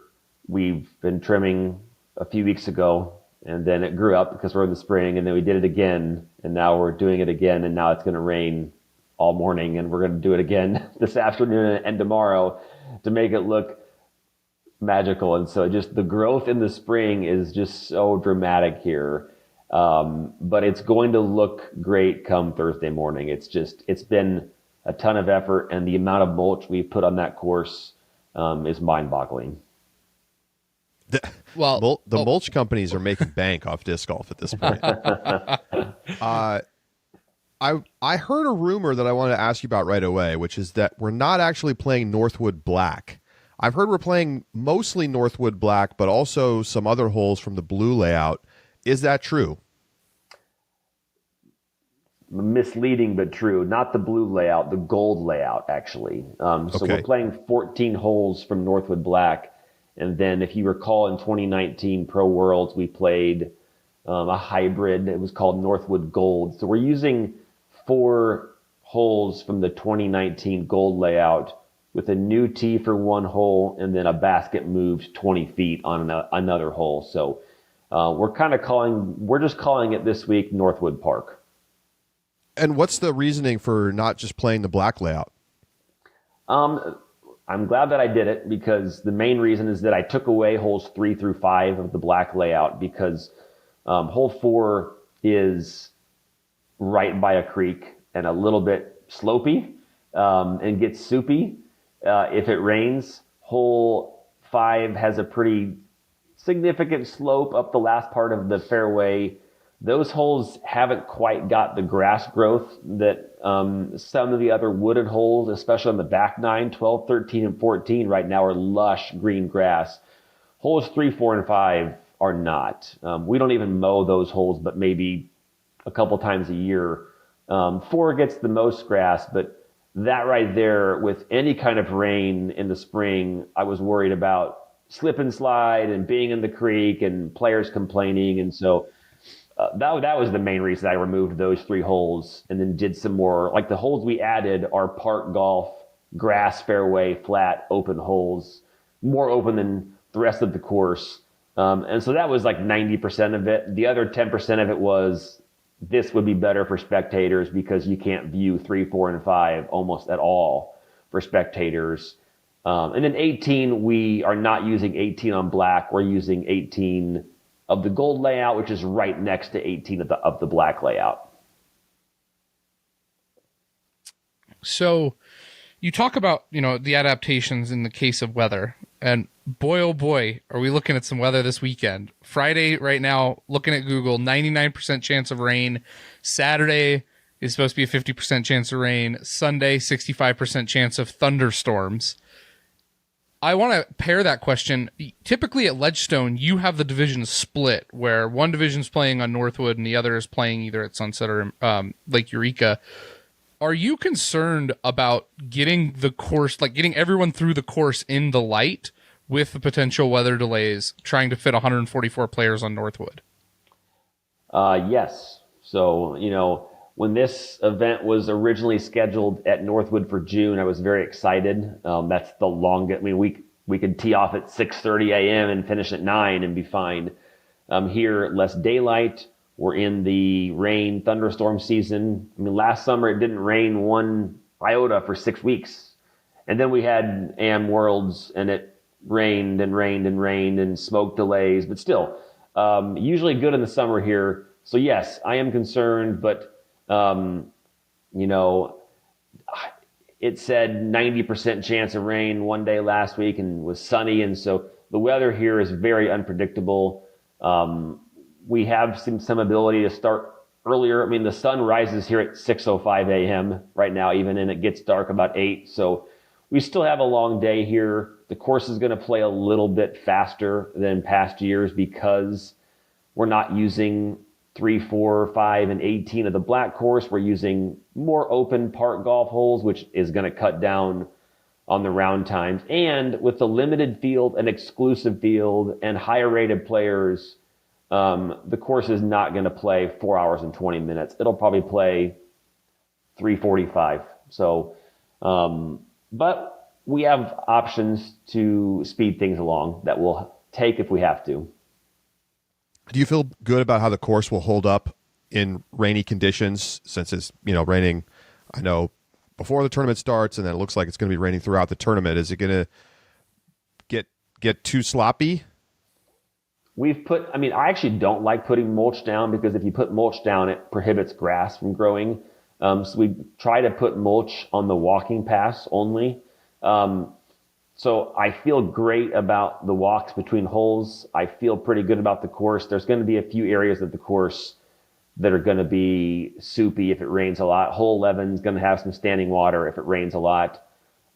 we've been trimming a few weeks ago, and then it grew up because we're in the spring, and then we did it again, and now we're doing it again, and now it's going to rain all morning, and we're going to do it again this afternoon and tomorrow to make it look magical. And so just the growth in the spring is just so dramatic here. But it's going to look great come Thursday morning. It's been a ton of effort, and the amount of mulch we've put on that course is mind-boggling. The mulch companies are making bank off disc golf at this point. I heard a rumor that I wanted to ask you about right away, which is that we're not actually playing Northwood Black. I've heard we're playing mostly Northwood Black, but also some other holes from the blue layout. Is that true? Misleading, but true. Not the blue layout, the gold layout, actually. So Okay. We're playing 14 holes from Northwood Black. And then if you recall in 2019 Pro Worlds, we played a hybrid. It was called Northwood Gold. So we're using 4 holes from the 2019 gold layout with a new tee for 1 hole and then a basket moved 20 feet on another hole. So we're just calling it this week Northwood Park. And what's the reasoning for not just playing the black layout? I'm glad that I did it, because the main reason is that I took away holes 3 through 5 of the black layout, because hole 4 is right by a creek and a little bit slopey and gets soupy if it rains. Hole 5 has a pretty significant slope up the last part of the fairway. Those holes haven't quite got the grass growth that some of the other wooded holes, especially on the back 9, 12, 13, and 14 right now are lush green grass. Holes 3, 4, and 5 are not. We don't even mow those holes, but maybe a couple times a year. 4 gets the most grass, but that right there, with any kind of rain in the spring, I was worried about slip and slide and being in the creek and players complaining. And so that was the main reason I removed those 3 holes, and then did some more. Like, the holes we added are park golf, grass, fairway, flat, open holes, more open than the rest of the course. And so that was like 90% of it. The other 10% of it was, this would be better for spectators because you can't view 3, 4, and 5 almost at all for spectators. And then 18, we are not using 18 on black. We're using 18 of the gold layout, which is right next to 18 of the black layout. So you talk about, the adaptations in the case of weather, and boy, oh boy, are we looking at some weather this weekend. Friday right now, looking at Google, 99% chance of rain. Saturday is supposed to be a 50% chance of rain. Sunday, 65% chance of thunderstorms. I want to pair that question. Typically at Ledgestone, you have the division split, where one division's playing on Northwood and the other is playing either at Sunset or Lake Eureka. Are you concerned about getting the course, getting everyone through the course in the light with the potential weather delays, trying to fit 144 players on Northwood? Yes. So, when this event was originally scheduled at Northwood for June, I was very excited. That's the longest. I mean, we could tee off at 6:30 a.m. and finish at 9 and be fine. Here, less daylight. We're in the rain thunderstorm season. I mean, last summer it didn't rain one iota for 6 weeks, and then we had AM Worlds, and it rained and rained and rained, and smoke delays. But still, usually good in the summer here. So yes, I am concerned, but it said 90% chance of rain one day last week and was sunny. And so the weather here is very unpredictable. We have some ability to start earlier. I mean, the sun rises here at 6:05 a.m. right now, even, and it gets dark about 8. So we still have a long day here. The course is going to play a little bit faster than past years because we're not using 3, 4, 5, and 18 of the black course. We're using more open park golf holes, which is going to cut down on the round times. And with the limited field and exclusive field and higher rated players, the course is not going to play 4 hours and 20 minutes. It'll probably play 3:45. So, but we have options to speed things along that we'll take if we have to. Do you feel good about how the course will hold up in rainy conditions, since it's, raining, I know, before the tournament starts, and then it looks like it's going to be raining throughout the tournament? Is it going to get too sloppy? I actually don't like putting mulch down, because if you put mulch down, it prohibits grass from growing. So we try to put mulch on the walking paths only. So I feel great about the walks between holes. I feel pretty good about the course. There's going to be a few areas of the course that are going to be soupy if it rains a lot. Hole 11 is going to have some standing water if it rains a lot.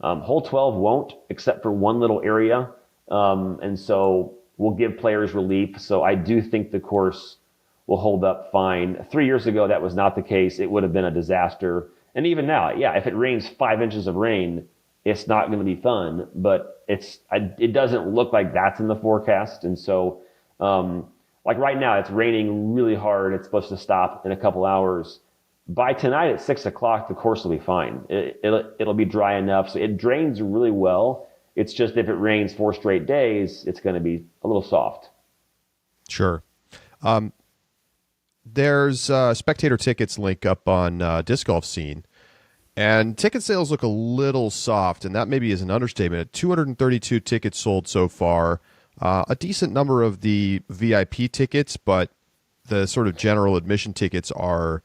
Hole 12 won't, except for one little area. And so we'll give players relief. So I do think the course will hold up fine. 3 years ago, that was not the case. It would have been a disaster. And even now, if it rains 5 inches of rain, it's not going to be fun, but it doesn't look like that's in the forecast. And so, like right now, it's raining really hard. It's supposed to stop in a couple hours. By tonight at 6 o'clock, the course will be fine. It'll be dry enough. So it drains really well. It's just if it rains 4 straight days, it's going to be a little soft. Sure. There's a spectator tickets link up on Disc Golf Scene. And ticket sales look a little soft, and that maybe is an understatement. At 232 tickets sold so far, a decent number of the VIP tickets, but the sort of general admission tickets are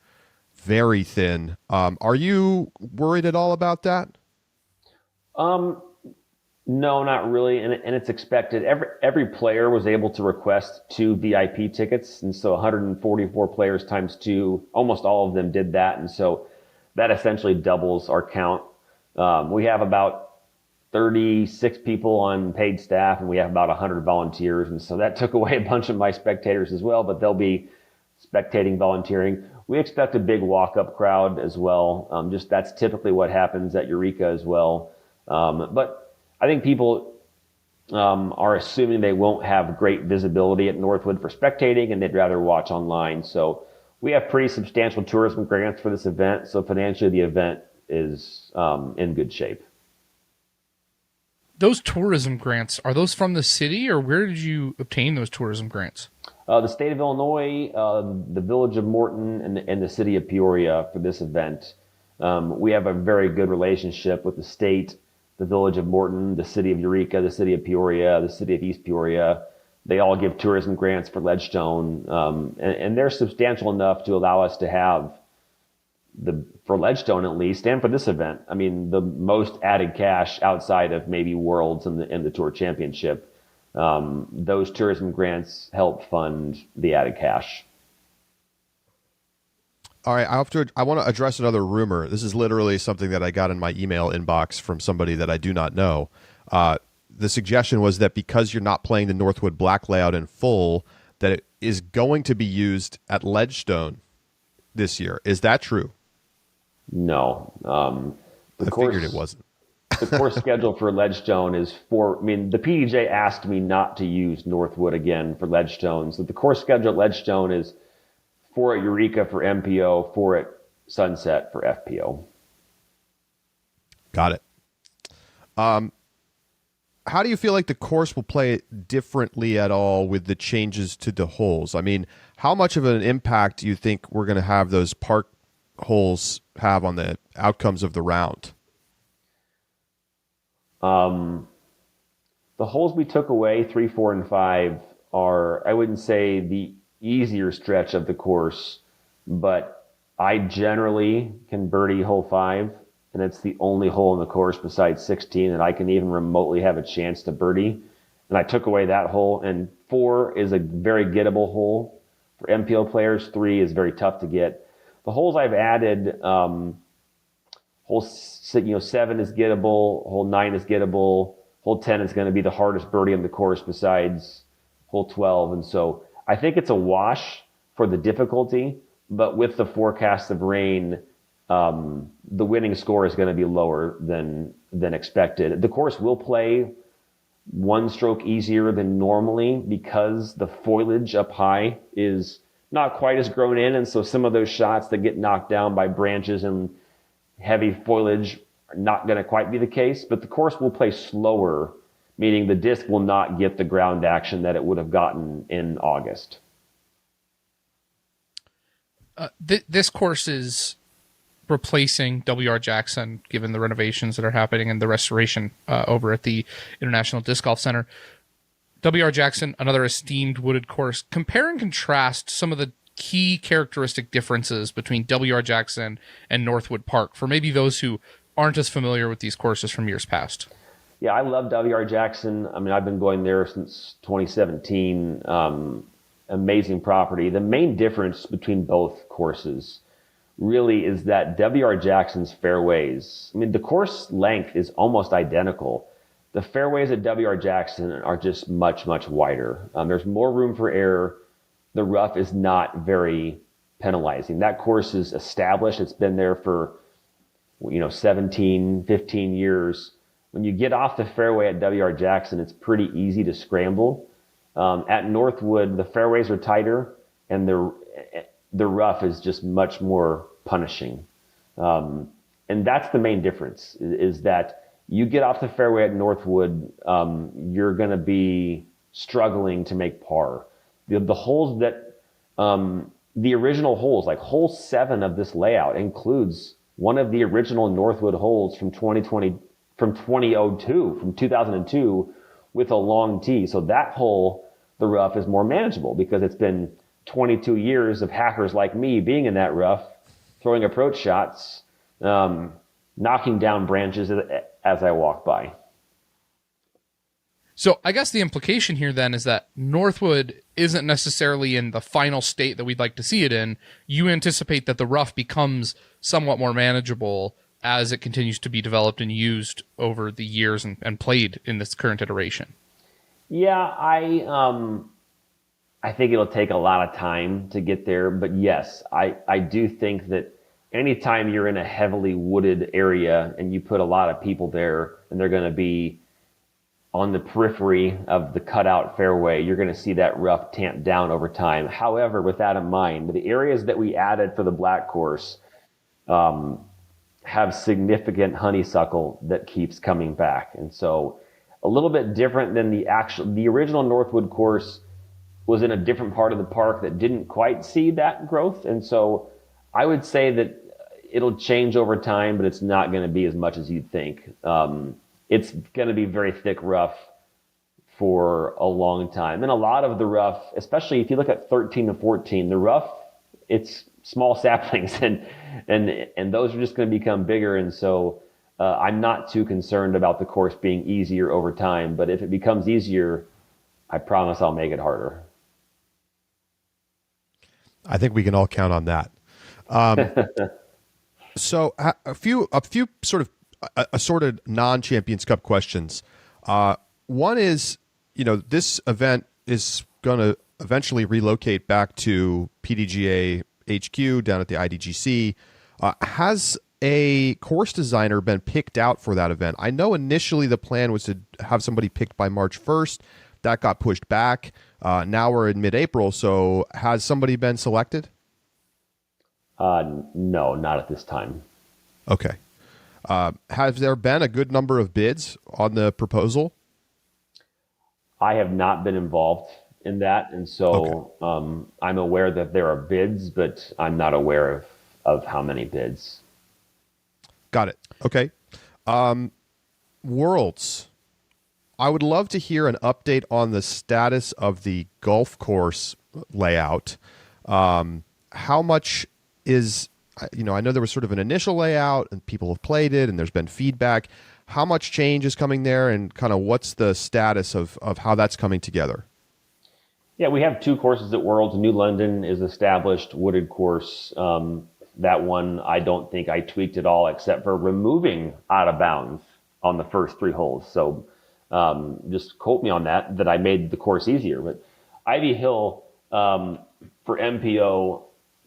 very thin. Are you worried at all about that? No, not really, and it's expected. Every player was able to request 2 VIP tickets, and so 144 players times 2, almost all of them did that, and so that essentially doubles our count. We have about 36 people on paid staff, and we have about 100 volunteers, and so that took away a bunch of my spectators as well, but they'll be spectating, volunteering. We expect a big walk-up crowd as well. Just that's typically what happens at Eureka as well. But I think people are assuming they won't have great visibility at Northwood for spectating, and they'd rather watch online. So we have pretty substantial tourism grants for this event. So financially, the event is in good shape. Those tourism grants, are those from the city, or where did you obtain those tourism grants? The state of Illinois, the village of Morton, and the city of Peoria for this event. We have a very good relationship with the state, the village of Morton, the city of Eureka, the city of Peoria, the city of East Peoria. They all give tourism grants for Ledgestone, and they're substantial enough to allow us to have, for Ledgestone at least, and for this event, I mean, the most added cash outside of maybe Worlds and the Tour Championship. Those tourism grants help fund the added cash. All right, I want to address another rumor. This is literally something that I got in my email inbox from somebody that I do not know. The suggestion was that because you're not playing the Northwood Black layout in full, that it is going to be used at Ledgestone this year. Is that true? No. I figured it wasn't. The course schedule for Ledgestone is the PDGA asked me not to use Northwood again for Ledgestone. So the course schedule at Ledgestone is 4 at Eureka for MPO, 4 at Sunset for FPO. Got it. How do you feel like the course will play it differently at all with the changes to the holes? I mean, how much of an impact do you think we're going to have those park holes have on the outcomes of the round? The holes we took away, 3, 4, and 5, are, I wouldn't say the easier stretch of the course, but I generally can birdie hole 5, and it's the only hole in the course besides 16 that I can even remotely have a chance to birdie. And I took away that hole, and 4 is a very gettable hole for MPO players. 3 is very tough to get. The holes I've added, hole 7 is gettable, hole 9 is gettable, hole 10 is going to be the hardest birdie on the course besides hole 12, and so I think it's a wash for the difficulty, but with the forecast of rain, the winning score is going to be lower than expected. The course will play 1 stroke easier than normally because the foliage up high is not quite as grown in, and so some of those shots that get knocked down by branches and heavy foliage are not going to quite be the case, but the course will play slower, meaning the disc will not get the ground action that it would have gotten in August. This course is replacing WR Jackson, given the renovations that are happening and the restoration over at the International Disc Golf Center. WR Jackson, another esteemed wooded course. Compare and contrast some of the key characteristic differences between WR Jackson and Northwood Park for maybe those who aren't as familiar with these courses from years past. Yeah, I love WR Jackson. I mean, I've been going there since 2017. Amazing property. The main difference between both courses really is that WR Jackson's fairways, I mean, the course length is almost identical. The fairways at WR Jackson are just much, much wider. There's more room for error. The rough is not very penalizing. That course is established. It's been there for, 17, 15 years. When you get off the fairway at WR Jackson, it's pretty easy to scramble. At Northwood, the fairways are tighter and the rough is just much more punishing. And that's the main difference is that you get off the fairway at Northwood, you're going to be struggling to make par. The holes that, the original holes, like hole 7 of this layout includes one of the original Northwood holes from 2002, with a long tee. So that hole, the rough is more manageable because it's been 22 years of hackers like me being in that rough, throwing approach shots, knocking down branches as I walk by. So I guess the implication here then is that Northwood isn't necessarily in the final state that we'd like to see it in. You anticipate that the rough becomes somewhat more manageable as it continues to be developed and used over the years and played in this current iteration. Yeah, I think it'll take a lot of time to get there, but yes, I do think that anytime you're in a heavily wooded area and you put a lot of people there and they're going to be on the periphery of the cutout fairway, you're going to see that rough tamp down over time. However, with that in mind, the areas that we added for the black course have significant honeysuckle that keeps coming back. And so a little bit different than the original Northwood course was in a different part of the park that didn't quite see that growth. And so I would say that it'll change over time, but it's not going to be as much as you'd think. It's going to be very thick rough for a long time. And a lot of the rough, especially if you look at 13 to 14, the rough, it's small saplings and those are just going to become bigger. And so I'm not too concerned about the course being easier over time, but if it becomes easier, I promise I'll make it harder. I think we can all count on that. So a few sort of assorted non-Champions Cup questions. One is, this event is going to eventually relocate back to PDGA HQ down at the IDGC. Has a course designer been picked out for that event? I know initially the plan was to have somebody picked by March 1st. That got pushed back. Now we're in mid-April. So has somebody been selected? No, not at this time. Okay. Has there been a good number of bids on the proposal? I have not been involved in that, and so okay. I'm aware that there are bids, but I'm not aware of how many bids. Got it. Okay. Worlds. I would love to hear an update on the status of the golf course layout. How much is... I know there was sort of an initial layout and people have played it and there's been feedback. How much change is coming there and kind of what's the status of how that's coming together? Yeah, we have two courses at Worlds. New London is established wooded course. That one, I don't think I tweaked at all except for removing out of bounds on the first three holes. So just quote me on that I made the course easier. But Ivy Hill for MPO,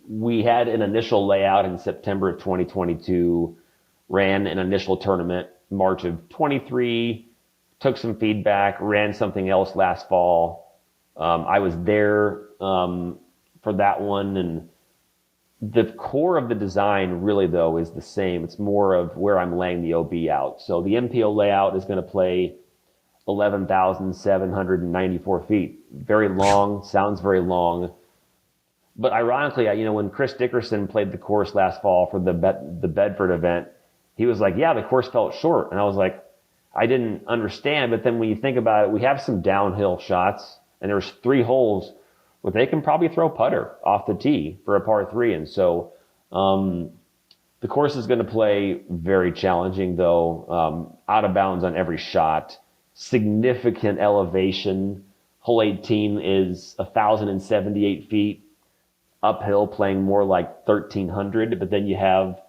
we had an initial layout in September of 2022, ran an initial tournament March of 23, took some feedback, ran something else last fall. I was there for that one, and the core of the design really, though, is the same. It's more of where I'm laying the OB out. So the MPO layout is going to play 11,794 feet. Very long, sounds very long. But ironically, when Chris Dickerson played the course last fall for the Bedford event, he was like, yeah, the course felt short. And I was like, I didn't understand. But then when you think about it, we have some downhill shots, and there's three holes where they can probably throw putter off the tee for a par three. And so the course is going to play very challenging, though, out of bounds on every shot, significant elevation. Hole 18 is 1,078 feet. Uphill playing more like 1,300, but then you have,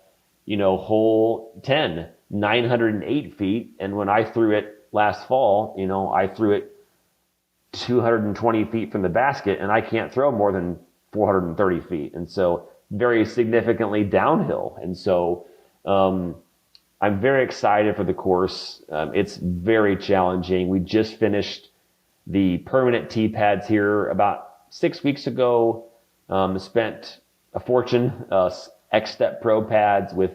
hole 10, 908 feet. And when I threw it last fall, I threw it 220 feet from the basket and I can't throw more than 430 feet. And so very significantly downhill. And so, I'm very excited for the course. It's very challenging. We just finished the permanent tee pads here about 6 weeks ago. Spent a fortune, X-Step Pro pads with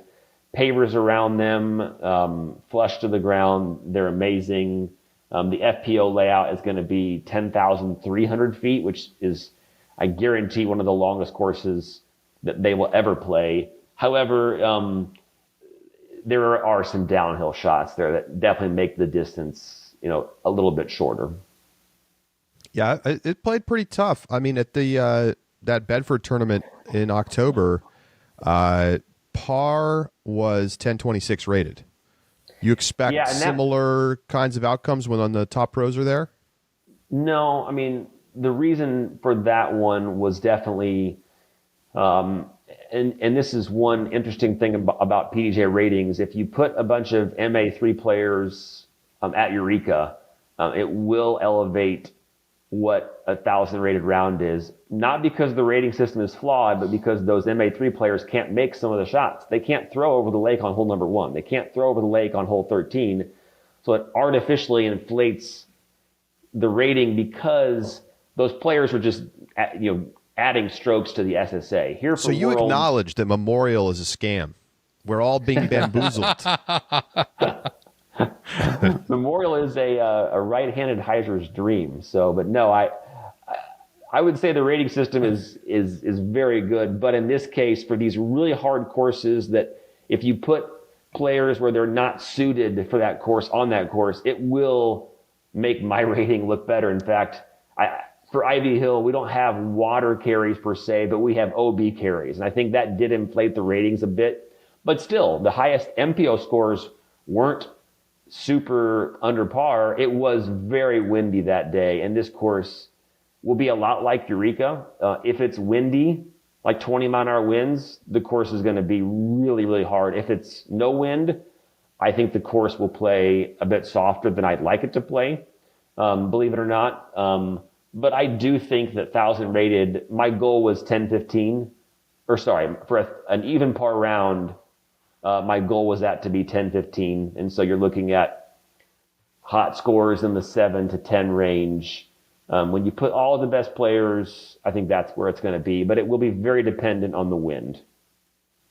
pavers around them, flush to the ground. They're amazing. The FPO layout is going to be 10,300 feet, which is, I guarantee, one of the longest courses that they will ever play. However, there are some downhill shots there that definitely make the distance, a little bit shorter. Yeah, it played pretty tough. I mean, at the that Bedford tournament in October, par was 1026 rated. You expect similar kinds of outcomes when on the top pros are there? No, I mean, the reason for that one was definitely, and this is one interesting thing about PDGA ratings. If you put a bunch of MA3 players at Eureka, it will elevate what a 1,000 rated round is, not because the rating system is flawed, but because those MA3 players can't make some of the shots. They can't throw over the lake on hole number 1. They can't throw over the lake on hole 13. So it artificially inflates the rating because those players are just, adding strokes to the SSA. Here for so you acknowledge that Memorial is a scam. We're all being bamboozled. Memorial is a right-handed hyser's dream. So, but no, I would say the rating system is very good. But in this case, for these really hard courses, that if you put players where they're not suited for that course on that course, it will make my rating look better. In fact, for Ivy Hill, we don't have water carries per se, but we have OB carries, and I think that did inflate the ratings a bit. But still, the highest MPO scores weren't super under par. It was very windy that day, and this course will be a lot like Eureka. If it's windy, like 20-mile-an-hour winds, the course is going to be really, really hard. If it's no wind, I think the course will play a bit softer than I'd like it to play, believe it or not. But I do think that 1,000 rated, my goal was 10-15, for an even par round, my goal was that to be 10-15. And so you're looking at hot scores in the 7 to 10 range. When you put all of the best players, I think that's where it's going to be, but it will be very dependent on the wind.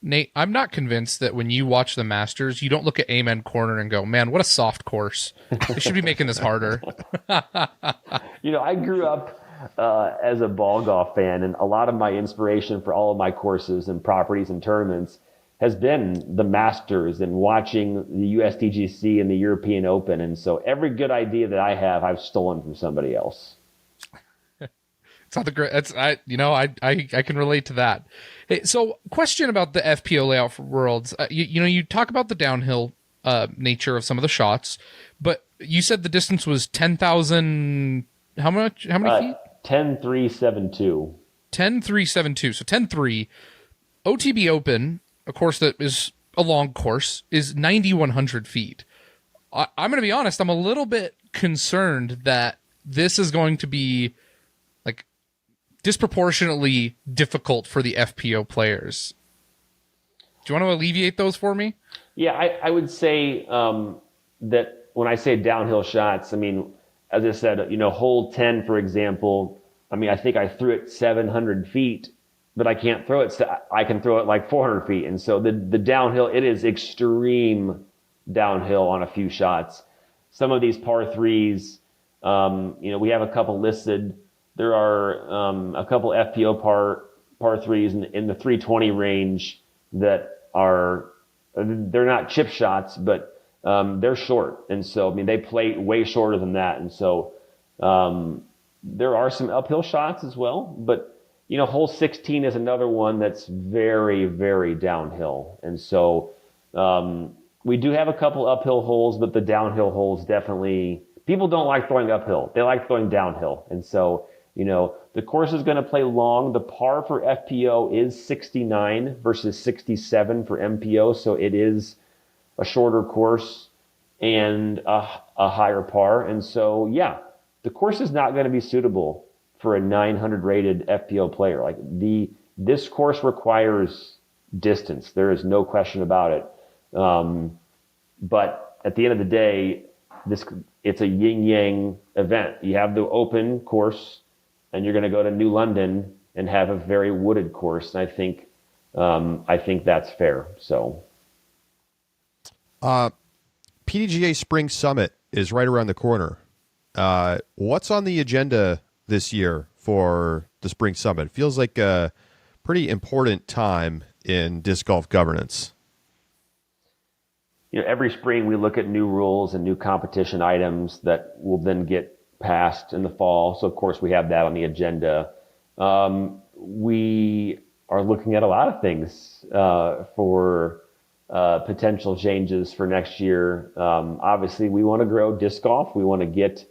Nate, I'm not convinced that when you watch the Masters, you don't look at Amen Corner and go, man, what a soft course. They should be making this harder. I grew up as a ball golf fan, and a lot of my inspiration for all of my courses and properties and tournaments has been the Masters and watching the USDGC and the European Open. And so every good idea that I have, I've stolen from somebody else. It's not the great. I can relate to that. Hey, so question about the FPO layout for Worlds. You talk about the downhill nature of some of the shots, but you said the distance was 10,000. How many feet? 10,372. 10,372. So 10,3. OTB Open, a course that is a long course, is 9,100 feet. I'm going to be honest. I'm a little bit concerned that this is going to be disproportionately difficult for the FPO players. Do you want to alleviate those for me? Yeah, I would say that when I say downhill shots, I mean, as I said, hole 10, for example, I mean, I think I threw it 700 feet, but I can't throw it. I can throw it like 400 feet. And so the downhill, it is extreme downhill on a few shots. Some of these par threes, we have a couple listed. There are a couple FPO par threes in the 320 range that they're not chip shots, but they're short. And so, I mean, they play way shorter than that. And so there are some uphill shots as well. But, hole 16 is another one that's very, very downhill. And so we do have a couple uphill holes, but the downhill holes definitely, people don't like throwing uphill. They like throwing downhill. And so, the course is going to play long. The par for FPO is 69 versus 67 for MPO. So it is a shorter course and a higher par. And so, yeah, the course is not going to be suitable for a 900 rated FPO player. This course requires distance. There is no question about it. But at the end of the day, it's a yin-yang event. You have the open course, and you're going to go to New London and have a very wooded course. And I think that's fair. So, PDGA Spring Summit is right around the corner. What's on the agenda this year for the Spring Summit? It feels like a pretty important time in disc golf governance. every spring we look at new rules and new competition items that will then get passed in the fall. So of course we have that on the agenda. We are looking at a lot of things for potential changes for next year. Obviously, we want to grow disc golf. We want to get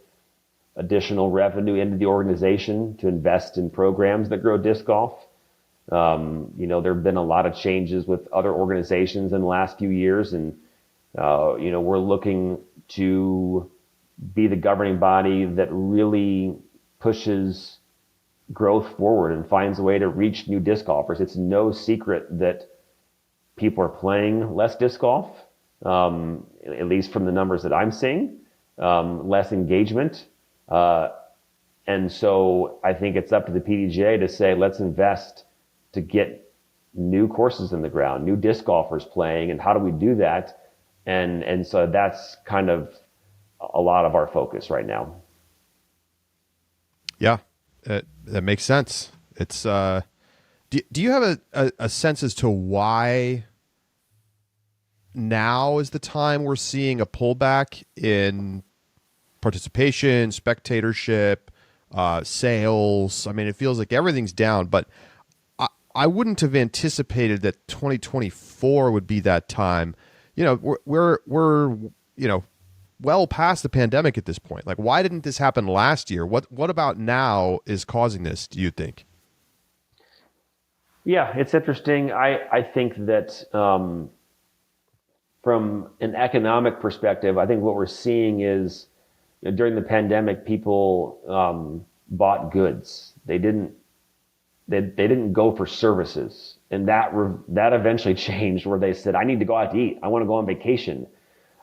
additional revenue into the organization to invest in programs that grow disc golf. There have been a lot of changes with other organizations in the last few years, and we're looking to be the governing body that really pushes growth forward and finds a way to reach new disc golfers. It's no secret that people are playing less disc golf, at least from the numbers that I'm seeing, less engagement. And so I think it's up to the PDGA to say, let's invest to get new courses in the ground, new disc golfers playing, and how do we do that? And so that's kind of a lot of our focus right now. Yeah, that makes sense. It's do you have a sense as to why now is the time we're seeing a pullback in participation, spectatorship, sales? I mean, it feels like everything's down, but I wouldn't have anticipated that 2024 would be that time. We're well past the pandemic at this point. Like, why didn't this happen last year? What about now is causing this, do you think? Yeah, it's interesting. I think that from an economic perspective, I think what we're seeing is during the pandemic, people bought goods. They didn't go for services, and that eventually changed where they said, "I need to go out to eat. I want to go on vacation."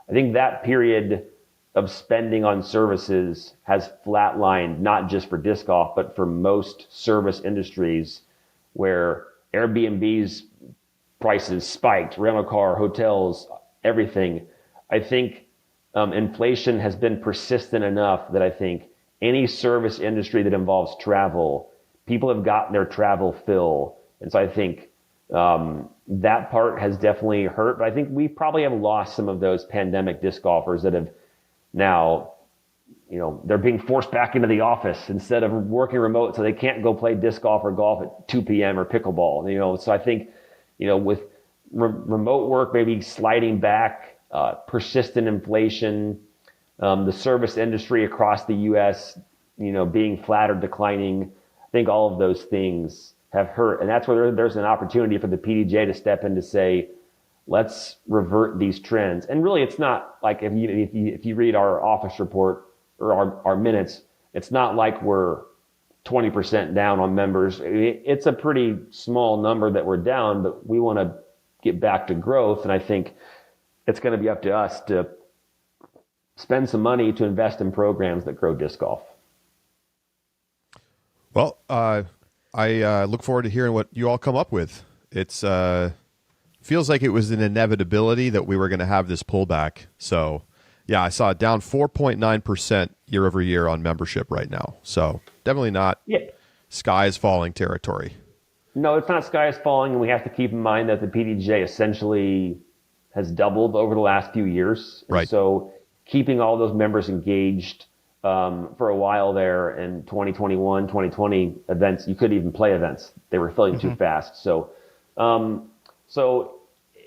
I think that period of spending on services has flatlined, not just for disc golf, but for most service industries, where Airbnb's prices spiked, rental car, hotels, everything. I think inflation has been persistent enough that I think any service industry that involves travel, people have gotten their travel fill. And so I think that part has definitely hurt, but I think we probably have lost some of those pandemic disc golfers that have now, they're being forced back into the office instead of working remote, so they can't go play disc golf or golf at 2 p.m. or pickleball. So I think, with remote work maybe sliding back, persistent inflation, the service industry across the U.S., being flat or declining, I think all of those things have hurt. And that's where there's an opportunity for the PDGA to step in to say, let's revert these trends. And really, it's not like if you read our office report or our minutes, it's not like we're 20% down on members. It's a pretty small number that we're down, but we want to get back to growth. And I think it's going to be up to us to spend some money to invest in programs that grow disc golf. Well, I look forward to hearing what you all come up with. It's feels like it was an inevitability that we were going to have this pullback. So, yeah, I saw it down 4.9% year over year on membership right now. So definitely not sky is falling territory. No, it's not sky is falling, and we have to keep in mind that the PDGA essentially has doubled over the last few years. And right. So keeping all those members engaged for a while there in 2021, 2020 events, you couldn't even play events. They were filling too fast. So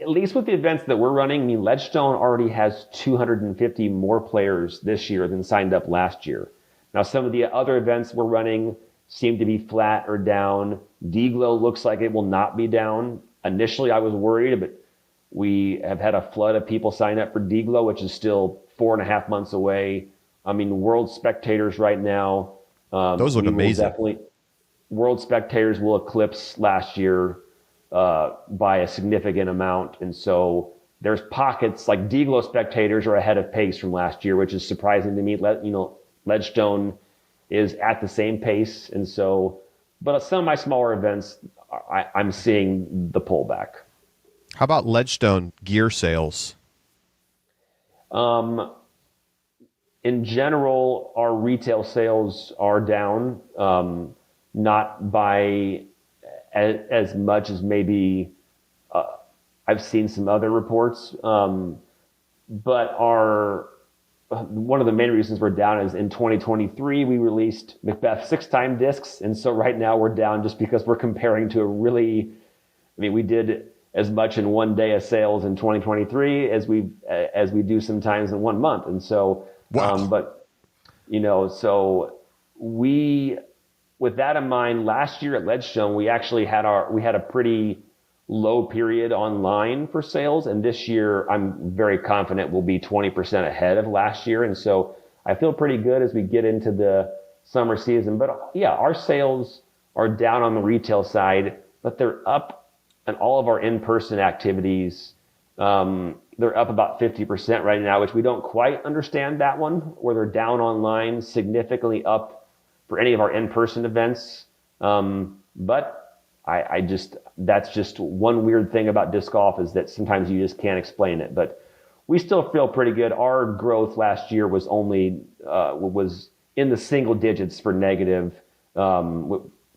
at least with the events that we're running, Ledgestone already has 250 more players this year than signed up last year. Now, some of the other events we're running seem to be flat or down. D-Glow looks like it will not be down. Initially, I was worried, but we have had a flood of people sign up for D-Glow, which is still 4.5 months away. World spectators right now. Those look amazing. World spectators will eclipse last year by a significant amount. And so there's pockets like D-Glow spectators are ahead of pace from last year, which is surprising to me. Ledgestone is at the same pace. And so, but some of my smaller events, I'm seeing the pullback. How about Ledgestone gear sales? In general, our retail sales are down, not by as much as maybe I've seen some other reports. but one of the main reasons we're down is in 2023 we released Macbeth 6-time discs, and so right now we're down just because we're comparing to we did as much in one day of sales in 2023 as we do sometimes in 1 month, and so wow. So with that in mind, last year at Ledgestone we actually had a pretty low period online for sales, and this year I'm very confident we'll be 20% ahead of last year, and so I feel pretty good as we get into the summer season. But yeah, our sales are down on the retail side, but they're up in all of our in-person activities. They're up about 50% right now, which we don't quite understand that one, where they're down online, significantly up for any of our in-person events. But that's just one weird thing about disc golf, is that sometimes you just can't explain it. But we still feel pretty good. Our growth last year was only was in the single digits for negative,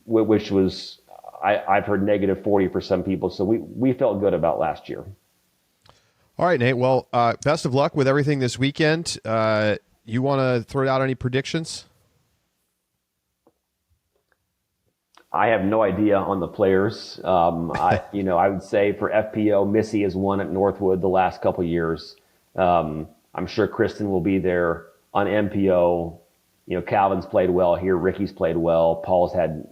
which was I've heard -40 for some people. So we felt good about last year. All right, Nate. Well, best of luck with everything this weekend. You want to throw out any predictions? I have no idea on the players. I would say for FPO, Missy has won at Northwood the last couple years. I'm sure Kristin will be there. On MPO, Calvin's played well here. Ricky's played well. Paul's had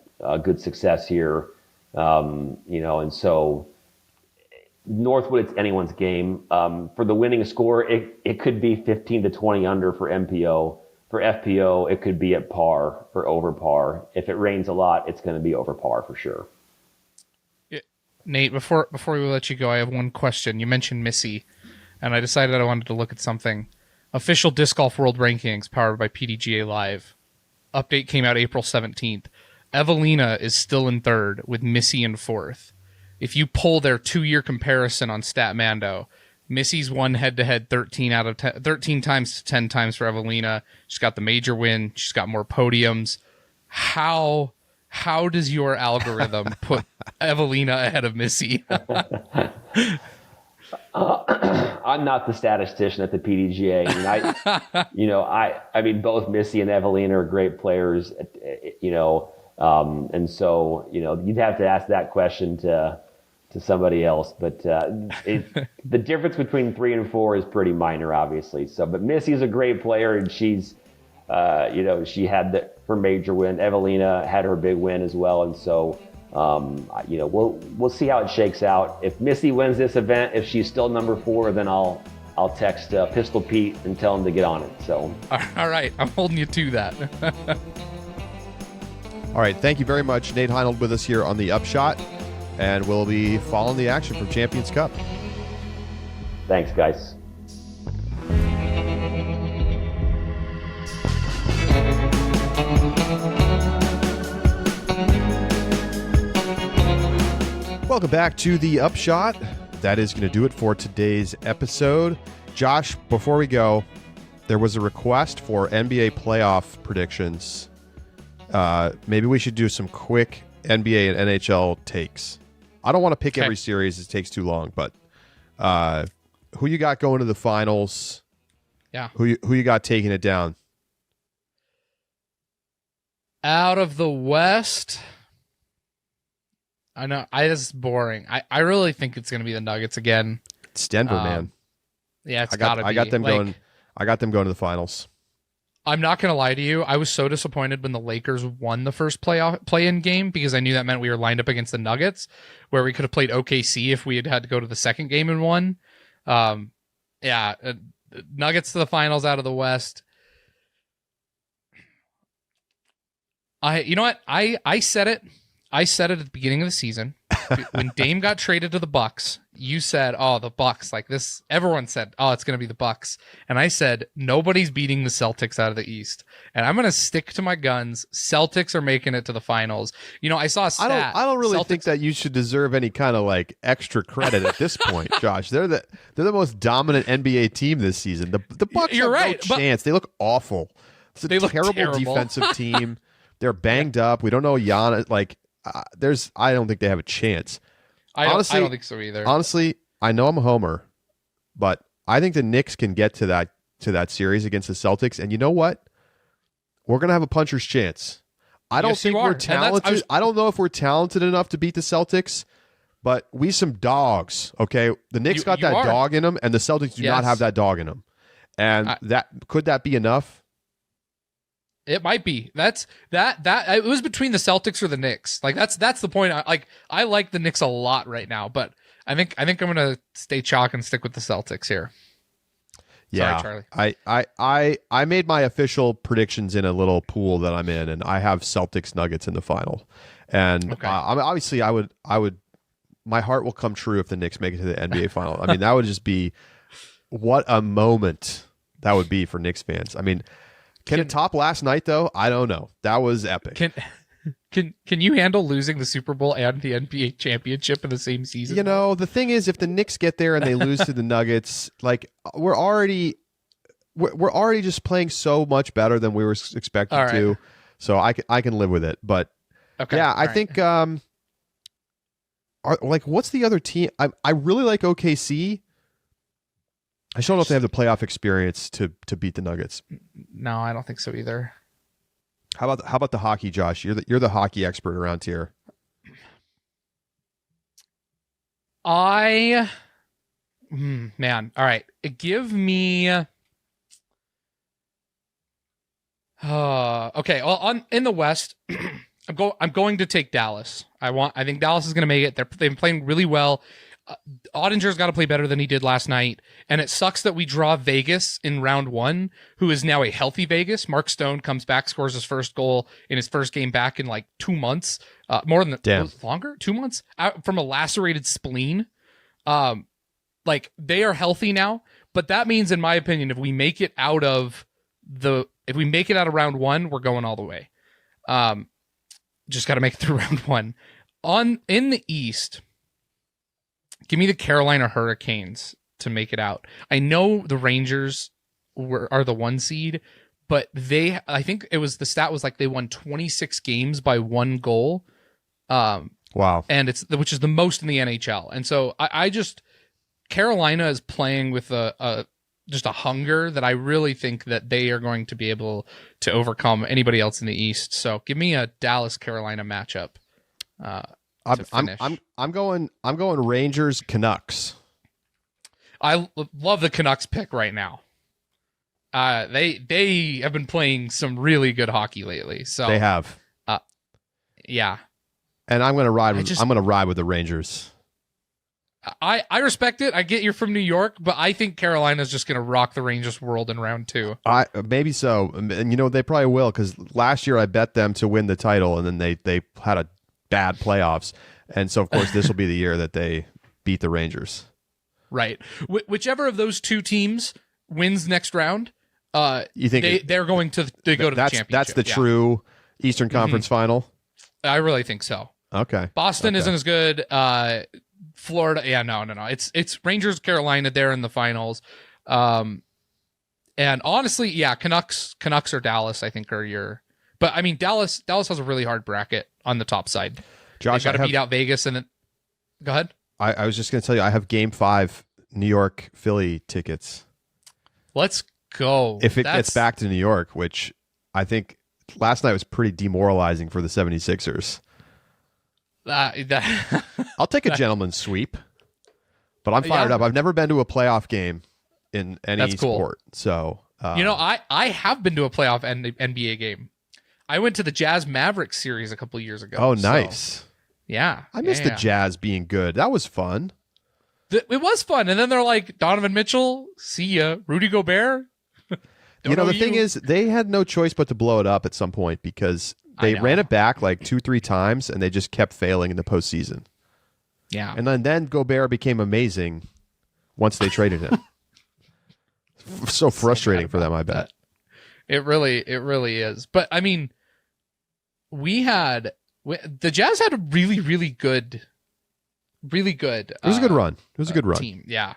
good success here. And so Northwood, it's anyone's game. For the winning score, it could be 15 to 20 under for MPO. For FPO, it could be at par or over par. If it rains a lot, it's going to be over par for sure. Nate, before we let you go, I have one question. You mentioned Missy, and I decided I wanted to look at something. Official Disc Golf World Rankings powered by PDGA Live. Update came out April 17th. Evelina is still in third with Missy in fourth. If you pull their 2-year comparison on Statmando, Missy's won head-to-head 13 times to 10 times for Evelina. She's got the major win. She's got more podiums. How does your algorithm put Evelina ahead of Missy? I'm not the statistician at the PDGA. I mean, both Missy and Evelina are great players. And so you'd have to ask that question to somebody else, but the difference between 3 and 4 is pretty minor, obviously. So, but Missy's a great player, and she's, she had her major win. Evelina had her big win as well, and so, we'll see how it shakes out. If Missy wins this event, if she's still number 4, then I'll text Pistol Pete and tell him to get on it. So, all right, I'm holding you to that. All right, thank you very much, Nate Heinold, with us here on the Upshot. And we'll be following the action from Champions Cup. Thanks, guys. Welcome back to the Upshot. That is going to do it for today's episode. Josh, before we go, there was a request for NBA playoff predictions. Maybe we should do some quick NBA and NHL takes. I don't want to pick every series. It takes too long, but who you got going to the finals? Yeah. Who you got taking it down? Out of the West, I know this is boring. I really think it's going to be the Nuggets again. It's Denver, man. Yeah, it's got to be. I got them going. I got them going to the finals. I'm not going to lie to you. I was so disappointed when the Lakers won the first play-in game, because I knew that meant we were lined up against the Nuggets, where we could have played OKC if we had to go to the second game and won. Nuggets to the finals out of the West. You know what? I said it. I said it at the beginning of the season. When Dame got traded to the Bucks, you said, "Oh, the Bucks." Like this, everyone said, "Oh, it's going to be the Bucks." And I said, "Nobody's beating the Celtics out of the East." And I'm going to stick to my guns. Celtics are making it to the finals. I saw a stat. I don't really think that you should deserve any kind of like extra credit at this point, Josh. They're the most dominant NBA team this season. The Bucks have no chance. They look awful. It's a terrible defensive team. They're banged up. We don't know Giannis. I don't think they have a chance. I don't think so either. Honestly, I know I'm a homer, but I think the Knicks can get to that series against the Celtics, and you know what? We're gonna have a puncher's chance. I don't think we're talented. I don't know if we're talented enough to beat the Celtics, but we some dogs. Okay, the Knicks got that dog in them, and the Celtics do not have that dog in them. And could that be enough? It might be. That it was between the Celtics or the Knicks. Like that's the point. I like the Knicks a lot right now, but I think I'm gonna stay chalk and stick with the Celtics here. Yeah, sorry, Charlie. I made my official predictions in a little pool that I'm in, and I have Celtics Nuggets in the final. And obviously, I would. My heart will come true if the Knicks make it to the NBA final. I mean, that would just be what a moment that would be for Knicks fans. I mean, can it top last night though? I don't know. That was epic. Can you handle losing the Super Bowl and the NBA championship in the same season? You know, the thing is, if the Knicks get there and they lose to the Nuggets, like we're already just playing so much better than we were expected to. So I can live with it. But I think what's the other team? I really like OKC. I just don't know if they have the playoff experience to beat the Nuggets. No, I don't think so either. How about the hockey, Josh? You're the hockey expert around here. Man, all right. Give me. Okay. Well, in the West, I'm going to take Dallas. I think Dallas is going to make it. They've been playing really well. Ottinger's got to play better than he did last night, and it sucks that we draw Vegas in round 1, who is now a healthy Vegas. Mark Stone comes back, scores his first goal in his first game back in like 2 months, more than longer, 2 months out from a lacerated spleen. Like they are healthy now, but that means, in my opinion, if we make it out of round 1, we're going all the way. Just got to make it through round 1. In the East. Give me the Carolina Hurricanes to make it out. I know the Rangers are the 1 seed, but I think it was the stat was like they won 26 games by 1 goal. Wow. And which is the most in the NHL. And so I just, Carolina is playing with just a hunger that I really think that they are going to be able to overcome anybody else in the East. So give me a Dallas Carolina matchup. I'm going Rangers Canucks. I love the Canucks pick right now. They have been playing some really good hockey lately. So they have. Yeah. And I'm going to ride with the Rangers. I respect it. I get you're from New York, but I think Carolina's just going to rock the Rangers world in round 2. Maybe so. And they probably will, because last year I bet them to win the title, and then they had a bad playoffs, and so of course this will be the year that they beat the Rangers. Right. Whichever of those 2 teams wins next round, you think they're going to go to the championship. That's the true Eastern Conference final. I really think so. Okay. Boston isn't as good. Florida, no. It's Rangers, Carolina there in the finals. And honestly, Canucks or Dallas, I think are your. But I mean, Dallas has a really hard bracket on the top side. Josh, got to beat out Vegas, and then go ahead. I was just going to tell you, I have Game 5 New York Philly tickets. Let's go. If it gets back to New York, which I think last night was pretty demoralizing for the 76ers. I'll take a gentleman's sweep, but I'm fired up. I've never been to a playoff game in any sport. So, I have been to a playoff NBA game. I went to the Jazz Mavericks series a couple years ago. Oh, nice. So, yeah. I missed the Jazz being good. That was fun. It was fun. And then they're like, Donovan Mitchell, see ya. Rudy Gobert. The thing is, they had no choice but to blow it up at some point, because they ran it back like 2-3 times, and they just kept failing in the postseason. Yeah. And then Gobert became amazing once they traded him. So frustrating for them, I bet. It really is. But I mean, the Jazz had a really, really good. It was a good run. It was a good run. Team. Yeah.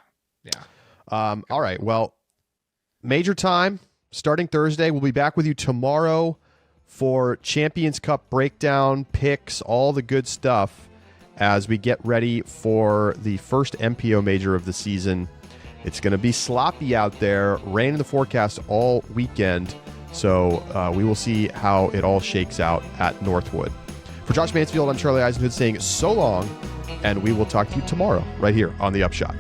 All right. Well, major time starting Thursday. We'll be back with you tomorrow for Champions Cup breakdown, picks, all the good stuff as we get ready for the first MPO major of the season. It's going to be sloppy out there, rain in the forecast all weekend. So we will see how it all shakes out at Northwood. For Josh Mansfield, I'm Charlie Eisenhood saying so long, and we will talk to you tomorrow right here on The Upshot.